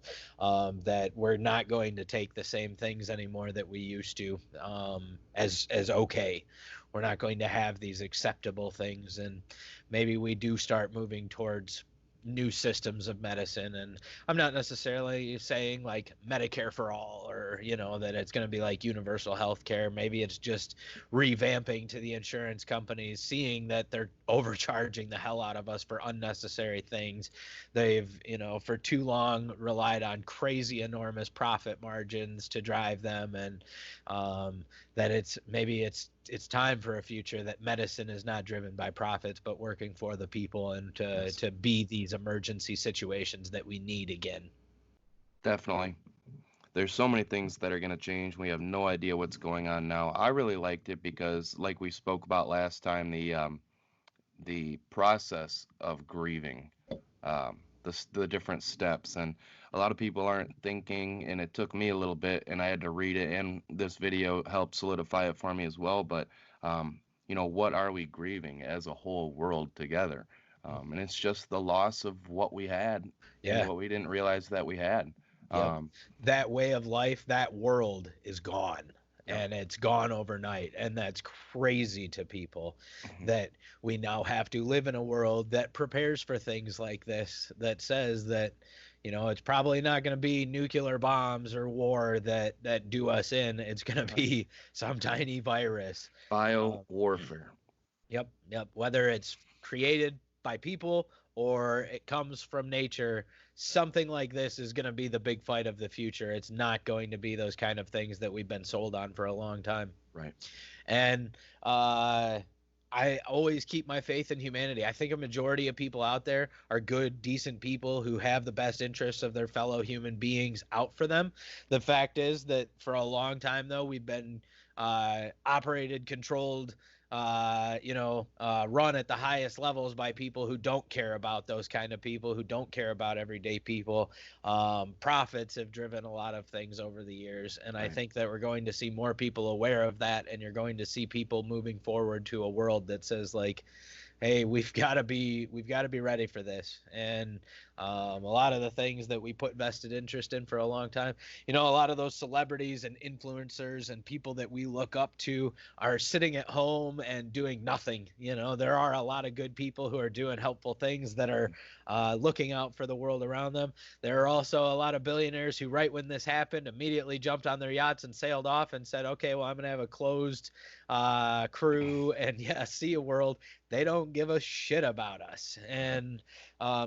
that we're not going to take the same things anymore that we used to as okay. We're not going to have these acceptable things, and maybe we do start moving towards new systems of medicine. And I'm not necessarily saying like Medicare for all, or that it's going to be like universal health care. Maybe it's just revamping to the insurance companies, seeing that they're overcharging the hell out of us for unnecessary things. They've for too long relied on crazy enormous profit margins to drive them, and that it's time for a future that medicine is not driven by profits but working for the people, and to be these emergency situations that we need again. Definitely. There's so many things that are going to change. We have no idea what's going on now. I really liked it because, like we spoke about last time, the process of grieving, the different steps, and a lot of people aren't thinking, and it took me a little bit, and I had to read it, and this video helped solidify it for me as well. But what are we grieving as a whole world together? And it's just the loss of what we had, and what we didn't realize that we had. That way of life, that world is gone. and it's gone overnight. And that's crazy to people that we now have to live in a world that prepares for things like this, that says that, you know, it's probably not going to be nuclear bombs or war that do us in. It's going to be some tiny virus. Bio warfare. Yep. Whether it's created by people or it comes from nature, something like this is going to be the big fight of the future. It's not going to be those kind of things that we've been sold on for a long time. Right. And I always keep my faith in humanity. I think a majority of people out there are good, decent people who have the best interests of their fellow human beings out for them. The fact is that for a long time, though, we've been operated, controlled, run at the highest levels by people who don't care about those kind of people, who don't care about everyday people. Profits have driven a lot of things over the years, and I think that we're going to see more people aware of that, and you're going to see people moving forward to a world that says, like, hey, we've got to be ready for this. And a lot of the things that we put vested interest in for a long time, you know, a lot of those celebrities and influencers and people that we look up to are sitting at home and doing nothing. You know, there are a lot of good people who are doing helpful things that are looking out for the world around them. There are also a lot of billionaires who, right when this happened, immediately jumped on their yachts and sailed off and said, okay, well, I'm going to have a closed crew and see a world. They don't give a shit about us. And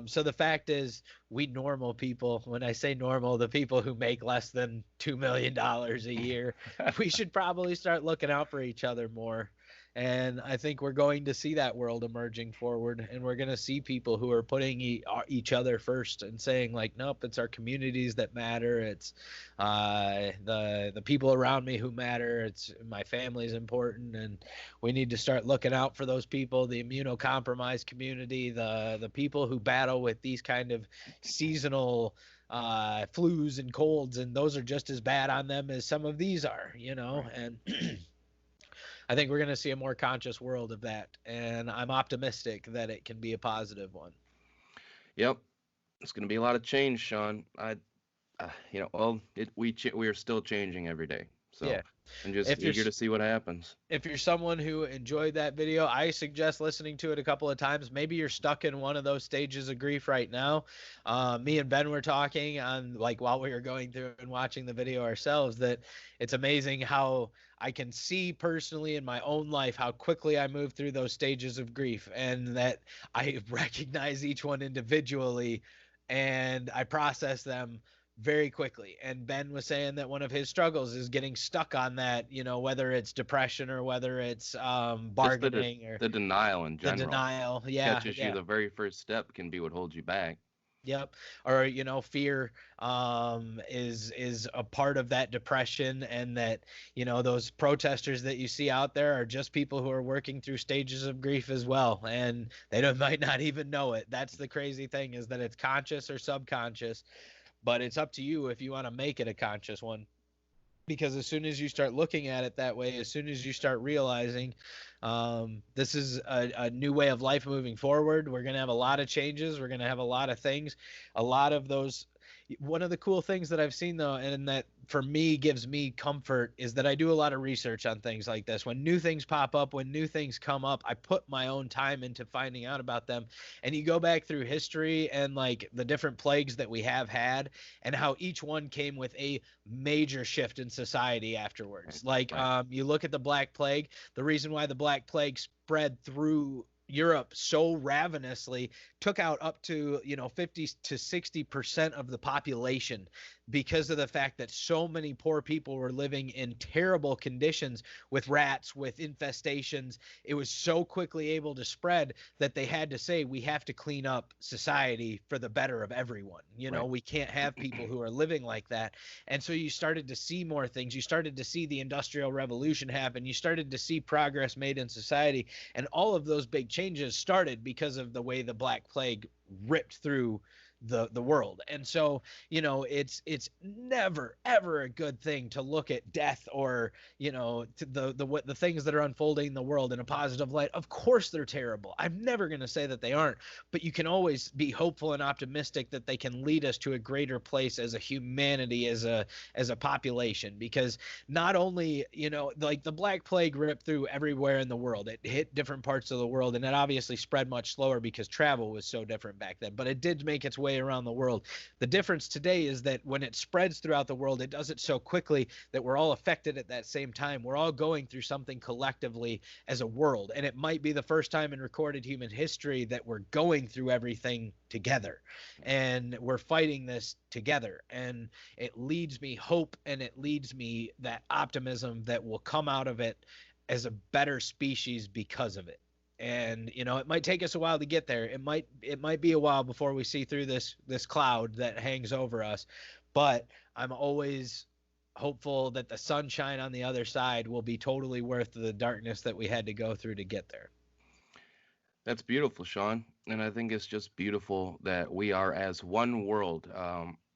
so the fact is, we normal people, when I say normal, the people who make less than $2 million a year, we should probably start looking out for each other more. And I think we're going to see that world emerging forward, and we're going to see people who are putting each other first and saying, like, nope, it's our communities that matter. It's the people around me who matter. It's my family's important, and we need to start looking out for those people, the immunocompromised community, the people who battle with these kind of seasonal flus and colds, and those are just as bad on them as some of these are, you know. Right. And I think we're going to see a more conscious world of that, and I'm optimistic that it can be a positive one. Yep, it's going to be a lot of change, Sean. We are still changing every day. So yeah. I'm just eager to see what happens. If you're someone who enjoyed that video, I suggest listening to it a couple of times. Maybe you're stuck in one of those stages of grief right now. Me and Ben were talking on, like, while we were going through and watching the video ourselves, that it's amazing how I can see personally in my own life how quickly I move through those stages of grief, and that I recognize each one individually and I process them very quickly. And Ben was saying that one of his struggles is getting stuck on that, you know, whether it's depression or whether it's bargaining or the denial in general. The denial, catches you. The very first step can be what holds you back. Yep. Or, you know, fear is a part of that depression, and that, you know, those protesters that you see out there are just people who are working through stages of grief as well, and they might not even know it. That's the crazy thing, is that it's conscious or subconscious. But it's up to you if you want to make it a conscious one. Because as soon as you start looking at it that way, as soon as you start realizing this is a new way of life moving forward, we're going to have a lot of changes. We're going to have a lot of things. A lot of those. One of the cool things that I've seen, though, and that for me gives me comfort, is that I do a lot of research on things like this. When new things pop up, when new things come up, I put my own time into finding out about them. And you go back through history and, like, the different plagues that we have had, and how each one came with a major shift in society afterwards. Like, you look at the Black Plague. The reason why the Black Plague spread through Europe so ravenously, took out up to 50 to 60% of the population, because of the fact that so many poor people were living in terrible conditions with rats, with infestations. It was so quickly able to spread that they had to say, we have to clean up society for the better of everyone. We can't have people who are living like that. And so you started to see more things. You started to see the Industrial Revolution happen. You started to see progress made in society. And all of those big changes started because of the way the Black Plague ripped through the world. And so, it's never ever a good thing to look at death or, to the things that are unfolding in the world in a positive light. Of course they're terrible. I'm never going to say that they aren't, but you can always be hopeful and optimistic that they can lead us to a greater place as a humanity, as a population, because not only, like the Black Plague ripped through everywhere in the world. It hit different parts of the world, and it obviously spread much slower because travel was so different back then, but it did make its way around the world. The difference today is that when it spreads throughout the world, it does it so quickly that we're all affected at that same time. We're all going through something collectively as a world, and it might be the first time in recorded human history that we're going through everything together, and we're fighting this together. And it leads me hope, and it leads me that optimism that will come out of it as a better species because of it. And it might take us a while to get there. It might be a while before we see through this cloud that hangs over us, but I'm always hopeful that the sunshine on the other side will be totally worth the darkness that we had to go through to get there. That's beautiful, Sean. And I think it's just beautiful that we are as one world,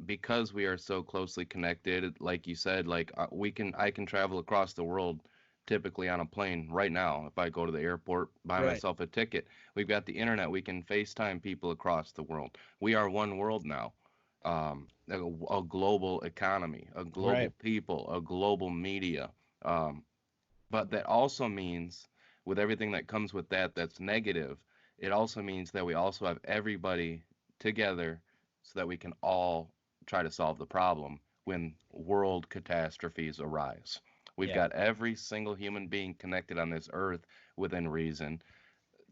because we are so closely connected. Like you said, like I can travel across the world typically on a plane right now. If I go to the airport, buy myself a ticket, we've got the internet. We can FaceTime people across the world. We are one world now. A global economy, a global people, a global media. But that also means, with everything that comes with that that's negative, it also means that we also have everybody together so that we can all try to solve the problem when world catastrophes arise. We've got every single human being connected on this earth within reason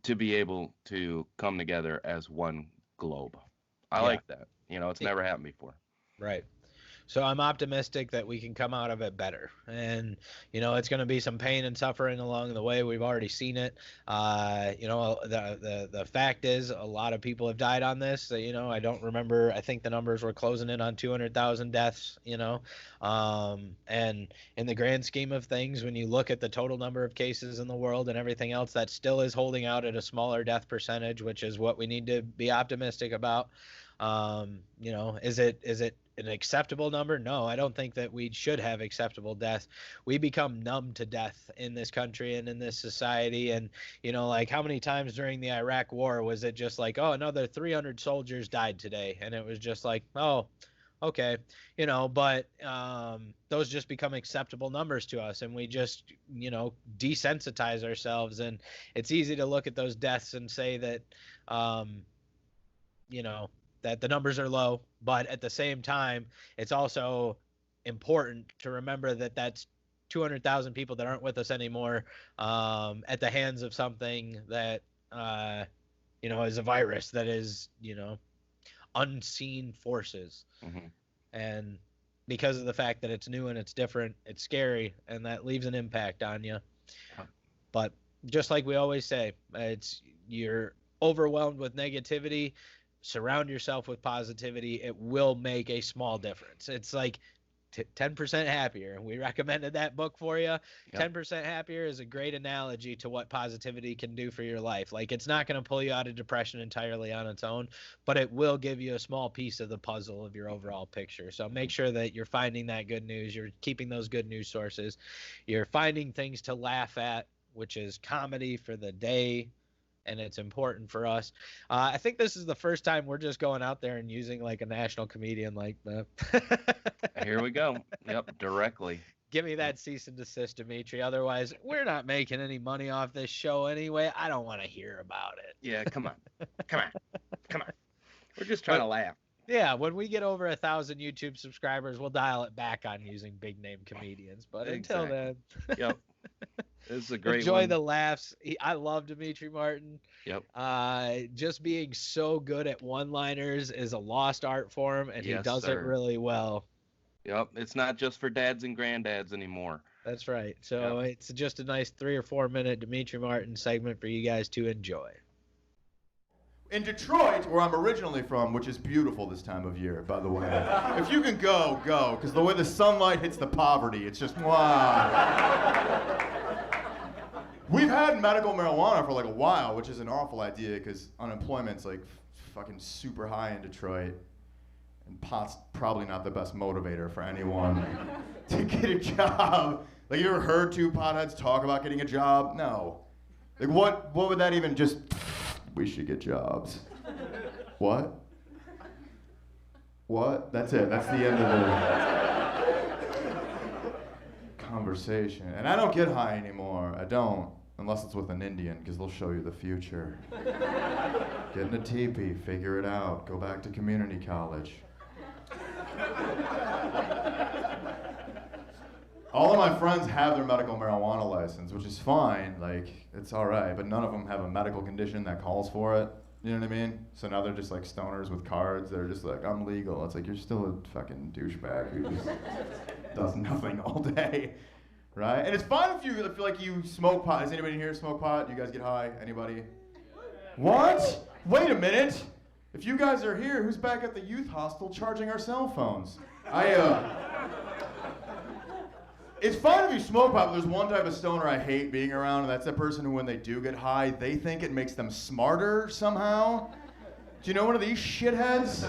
to be able to come together as one globe. I like that. It's never happened before. Right. So I'm optimistic that we can come out of it better. And, it's going to be some pain and suffering along the way. We've already seen it. The fact is a lot of people have died on this. I don't remember. I think the numbers were closing in on 200,000 deaths, and in the grand scheme of things, when you look at the total number of cases in the world and everything else, that still is holding out at a smaller death percentage, which is what we need to be optimistic about. Is it an acceptable number? No, I don't think that we should have acceptable death. We become numb to death in this country and in this society. And, like how many times during the Iraq war was it just like, oh, another 300 soldiers died today. And it was just like, oh, okay, but those just become acceptable numbers to us. And we just, desensitize ourselves. And it's easy to look at those deaths and say that, that the numbers are low, but at the same time, it's also important to remember that that's 200,000 people that aren't with us anymore, at the hands of something that, is a virus that is, unseen forces. Mm-hmm. And because of the fact that it's new and it's different, it's scary, and that leaves an impact on you. But just like we always say, you're overwhelmed with negativity, surround yourself with positivity. It will make a small difference. It's like 10% happier. We recommended that book for you. 10% happier is a great analogy to what positivity can do for your life. Like, it's not going to pull you out of depression entirely on its own, but it will give you a small piece of the puzzle of your overall picture. So make sure that you're finding that good news. You're keeping those good news sources. You're finding things to laugh at, which is comedy for the day. And it's important for us. I think this is the first time we're just going out there and using like a national comedian like that. Here we go. Yep, directly. Give me that cease and desist, Dimitri. Otherwise, we're not making any money off this show anyway. I don't want to hear about it. Yeah, come on. Come on. We're just trying to laugh. Yeah, when we get over 1,000 YouTube subscribers, we'll dial it back on using big name comedians. But until then. Yep. This is a great Enjoy one. the laughs. I love Dimitri Martin. Yep. Just being so good at one-liners is a lost art form, and he does it really well. Yep. It's not just for dads and granddads anymore. That's right. So it's just a nice 3 or 4 minute Dimitri Martin segment for you guys to enjoy. In Detroit, where I'm originally from, which is beautiful this time of year, by the way. If you can go, because the way the sunlight hits the poverty, it's just, wow. We've had medical marijuana for like a while, which is an awful idea because unemployment's like fucking super high in Detroit. And pot's probably not the best motivator for anyone to get a job. Like, you ever heard two potheads talk about getting a job? No. Like, what would that even just, we should get jobs. What? What? That's it. That's the end of the conversation. And I don't get high anymore. I don't. Unless it's with an Indian, because they'll show you the future. Get in a teepee, figure it out, go back to community college. All of my friends have their medical marijuana license, which is fine, like, it's all right, but none of them have a medical condition that calls for it. You know what I mean? So now they're just like stoners with cards. They're just like, I'm legal. It's like, you're still a fucking douchebag who just does nothing all day, right? And it's fine if you feel like you smoke pot. Does anybody in here smoke pot? Do you guys get high? Anybody? What? Wait a minute. If you guys are here, who's back at the youth hostel charging our cell phones? It's fine if you smoke pot, but there's one type of stoner I hate being around, and that's the person who, when they do get high, they think it makes them smarter somehow. Do you know one of these shitheads?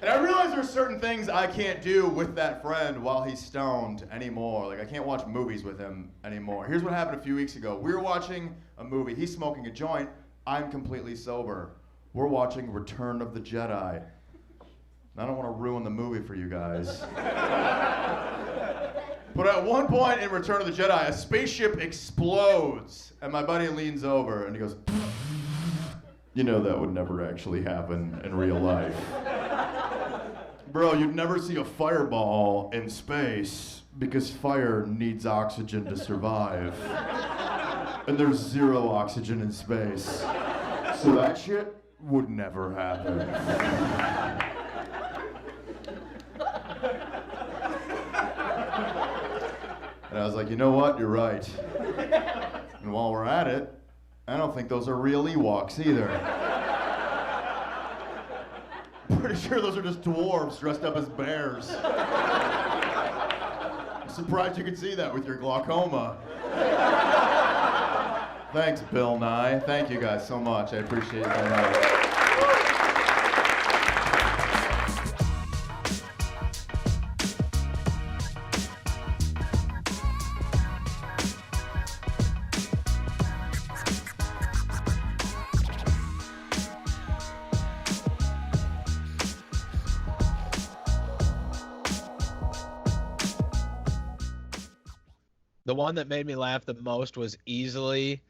And I realize there's certain things I can't do with that friend while he's stoned anymore. Like, I can't watch movies with him anymore. Here's what happened a few weeks ago. We were watching a movie. He's smoking a joint. I'm completely sober. We're watching Return of the Jedi. I don't want to ruin the movie for you guys. But at one point in Return of the Jedi, a spaceship explodes, and my buddy leans over and he goes, you know that would never actually happen in real life. Bro, you'd never see a fireball in space because fire needs oxygen to survive. And there's zero oxygen in space. So that shit would never happen. And I was like, you know what? You're right. And while we're at it, I don't think those are real Ewoks either. Pretty sure those are just dwarves dressed up as bears. I'm surprised you could see that with your glaucoma. Thanks, Bill Nye. Thank you guys so much. I appreciate it very much. The one that made me laugh the most was easily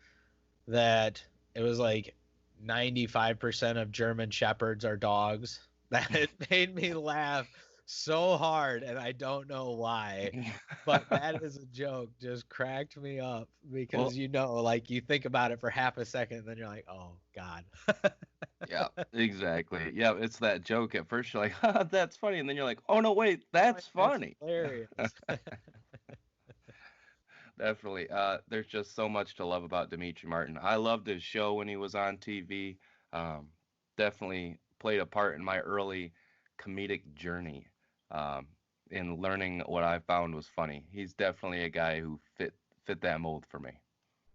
that it was like 95% of German Shepherds are dogs. That made me laugh so hard, and I don't know why. But that is a joke. Just cracked me up because, like, you think about it for half a second, and then you're like, oh, God. Yeah, exactly. Yeah, it's that joke. At first, you're like, oh, that's funny. And then you're like, oh, no, wait, that's funny. That's hilarious. Definitely. There's just so much to love about Dimitri Martin. I loved his show when he was on TV. Definitely played a part in my early comedic journey in learning what I found was funny. He's definitely a guy who fit that mold for me.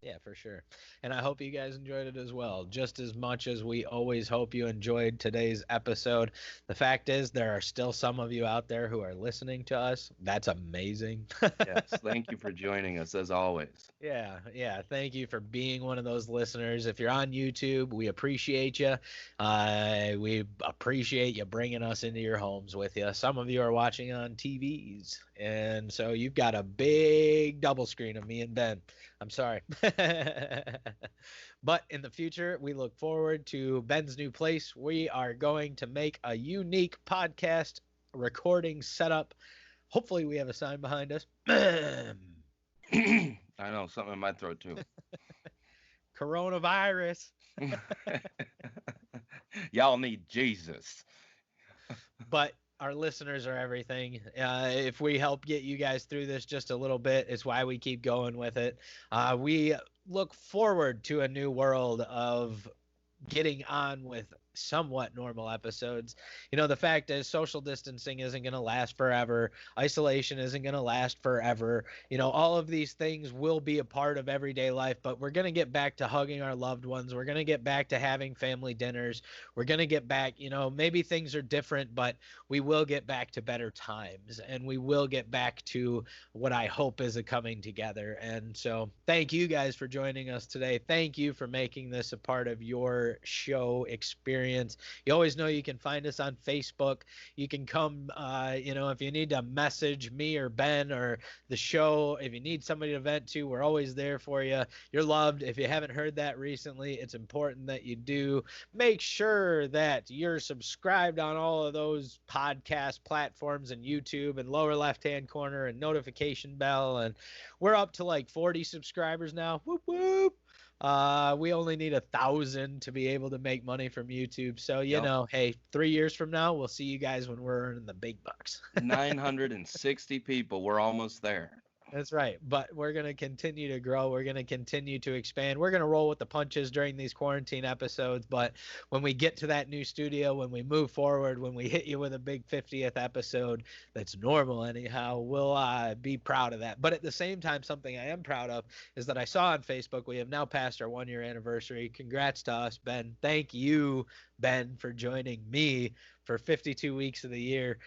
Yeah, for sure. And I hope you guys enjoyed it as well, just as much as we always hope you enjoyed today's episode. The fact is, there are still some of you out there who are listening to us. That's amazing. Yes, thank you for joining us, as always. Yeah. Thank you for being one of those listeners. If you're on YouTube, we appreciate you. We appreciate you bringing us into your homes with you. Some of you are watching on TVs, and so you've got a big double screen of me and Ben. I'm sorry. But in the future, we look forward to Ben's new place. We are going to make a unique podcast recording setup. Hopefully we have a sign behind us. I know, something in my throat too. Coronavirus. Y'all need Jesus. But our listeners are everything. If we help get you guys through this just a little bit, it's why we keep going with it. We look forward to a new world of getting on with somewhat normal episodes. The fact is social distancing isn't going to last forever. Isolation isn't going to last forever. All of these things will be a part of everyday life, but we're going to get back to hugging our loved ones. We're going to get back to having family dinners. We're going to get back, maybe things are different, but we will get back to better times, and we will get back to what I hope is a coming together. And so thank you guys for joining us today. Thank you for making this a part of your show experience. You always know you can find us on Facebook. You can come, if you need to message me or Ben or the show, if you need somebody to vent to, we're always there for you. You're loved. If you haven't heard that recently, it's important that you do. Make sure that you're subscribed on all of those podcast platforms and YouTube and lower left-hand corner and notification bell. And we're up to like 40 subscribers now. Whoop, whoop. We only need 1,000 to be able to make money from YouTube. So, hey, 3 years from now, we'll see you guys when we're earning the big bucks. 960 people. We're almost there. That's right. But we're going to continue to grow. We're going to continue to expand. We're going to roll with the punches during these quarantine episodes. But when we get to that new studio, when we move forward, when we hit you with a big 50th episode, that's normal anyhow, we'll be proud of that. But at the same time, something I am proud of is that I saw on Facebook, we have now passed our 1-year anniversary. Congrats to us, Ben. Thank you, Ben, for joining me for 52 weeks of the year.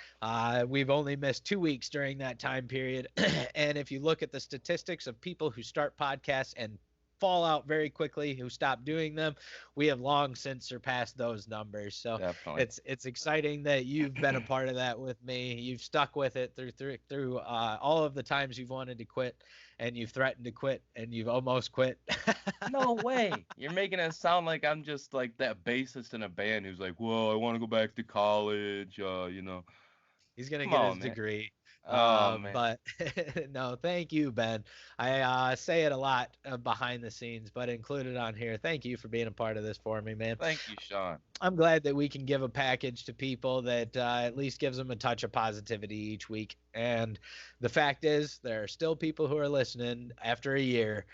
We've only missed 2 weeks during that time period. And if you look at the statistics of people who start podcasts and fall out very quickly, who stop doing them, we have long since surpassed those numbers. So definitely. It's exciting that you've been a part of that with me. You've stuck with it through all of the times you've wanted to quit, and you've threatened to quit, and you've almost quit. No way. You're making it sound like I'm just like that bassist in a band who's like, well, I want to go back to college, He's going to get his degree. Man. But no, thank you, Ben. I say it a lot behind the scenes, but included on here. Thank you for being a part of this for me, man. Thank you, Sean. I'm glad that we can give a package to people that at least gives them a touch of positivity each week. And the fact is, there are still people who are listening after a year.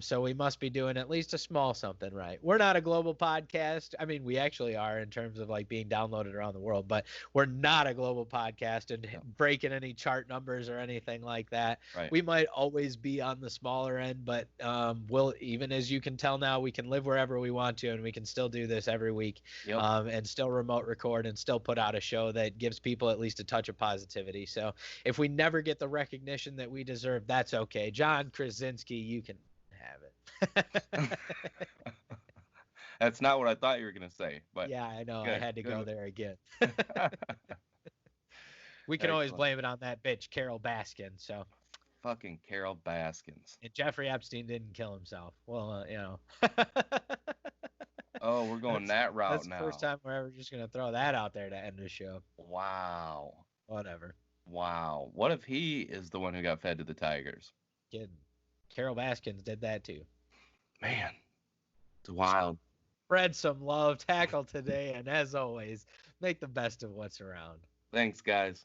So we must be doing at least a small something right. We're not a global podcast. I mean, we actually are in terms of like being downloaded around the world, but we're not a global podcast and breaking any chart numbers or anything like that. Right. We might always be on the smaller end, but we'll, even as you can tell now, we can live wherever we want to, and we can still do this every week. Yep. And still remote record and still put out a show that gives people at least a touch of positivity. So if we never get the recognition that we deserve, that's okay. John Krasinski, you can have it. That's not what I thought you were going to say. But yeah, I know. good, I had to go there again. We can Excellent. always blame it on that bitch, Carol Baskin. So fucking Carol Baskins. And Jeffrey Epstein didn't kill himself. Well, Oh, we're going that route that's now. the first time we're ever just going to throw that out there to end the show. Wow. Whatever. Wow. What if he is the one who got fed to the tigers? Kidding. Carol Baskins did that too. Man, it's wild. Spread some love, tackle today, and as always, make the best of what's around. Thanks, guys.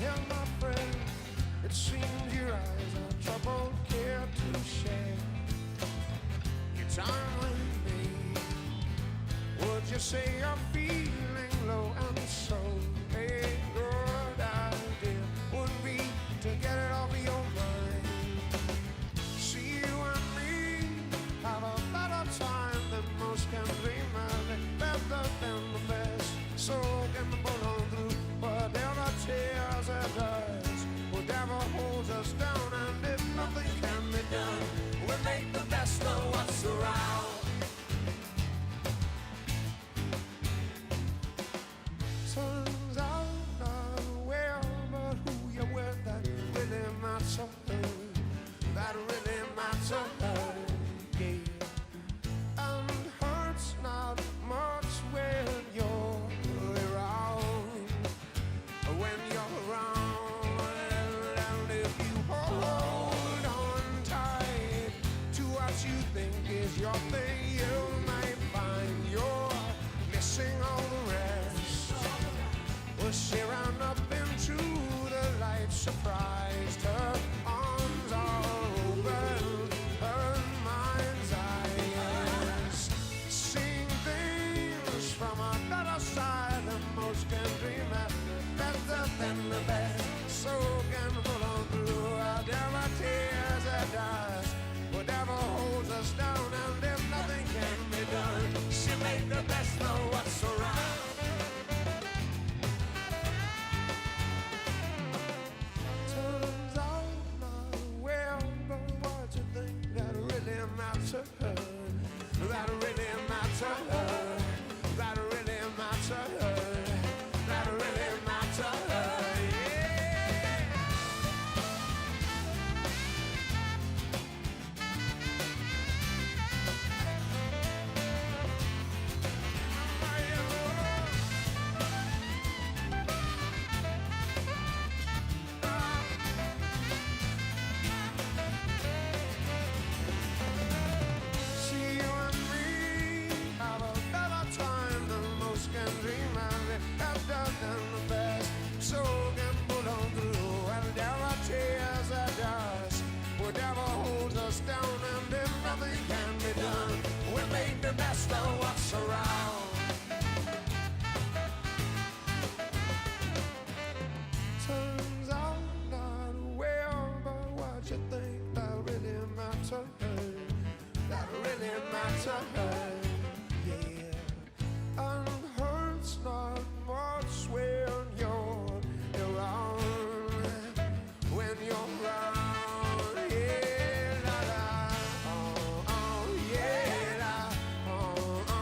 Yeah, my friend, it seems your eyes are troubled, care to share your time with me. Would you say you're feeling low and so a good idea would be to get it off of your mind? See you and me have a better time than most can dream of, better than the best. So can the boat on through whatever tears it does. Whatever holds us down, and if nothing can be done, we'll make the best of what's around. Turns out not aware, but who you're with, that really matters. That really matters. Yeah. And hurts not much when you're around. When you're around, and if you hold on tight to what you think is your thing. She ran up into the light, surprised. Her arms are open, her mind's eyes, seeing things from another side than most can dream of. Better than the best, so can full on blue. Whatever tears at us, whatever holds us down, and if nothing can be done, she made the best of what's around. Turns out not well, but what you think that really matters, that really matters, that really matters, that really matters, yeah. See you and me have a better time than most can dream of. It have done the best, so can pull on through. And there are tears that us, whatever holds us down, and if nothing can be done, we make the best of what's around. Turns out not well, but what you think that really matters, that really matters, yeah. And hurts not much when you're around, when you're around, yeah, la la, oh, oh, yeah, la, oh, oh.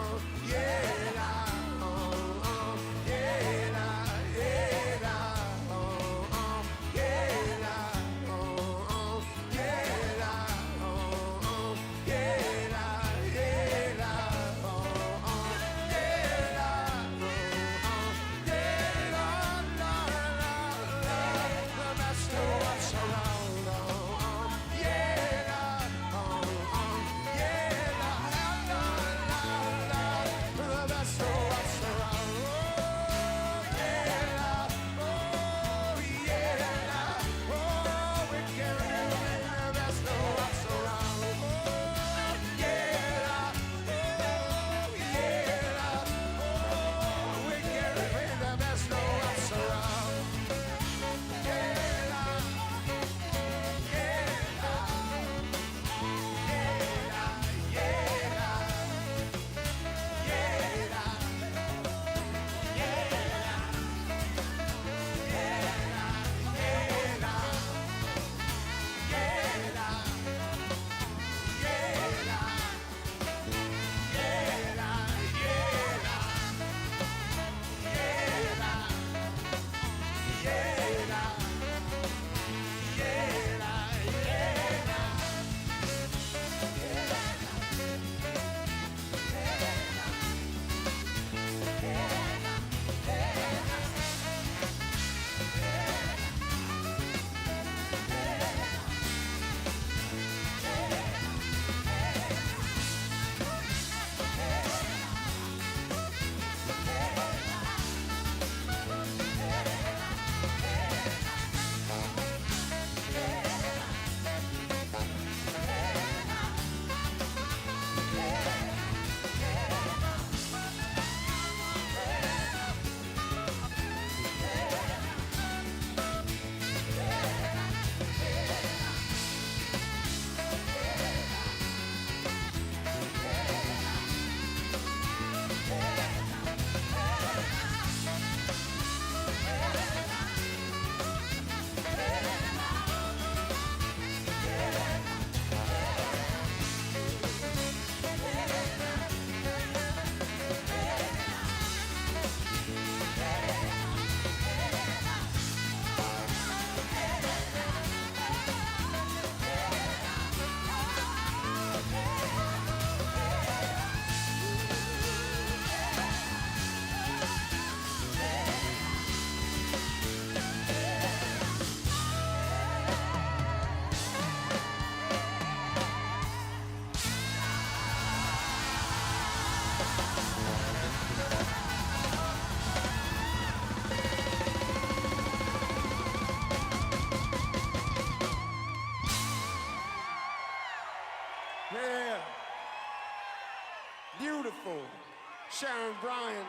Sharon Bryant,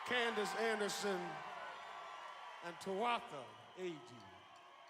Candace Anderson, and Tawatha A.G.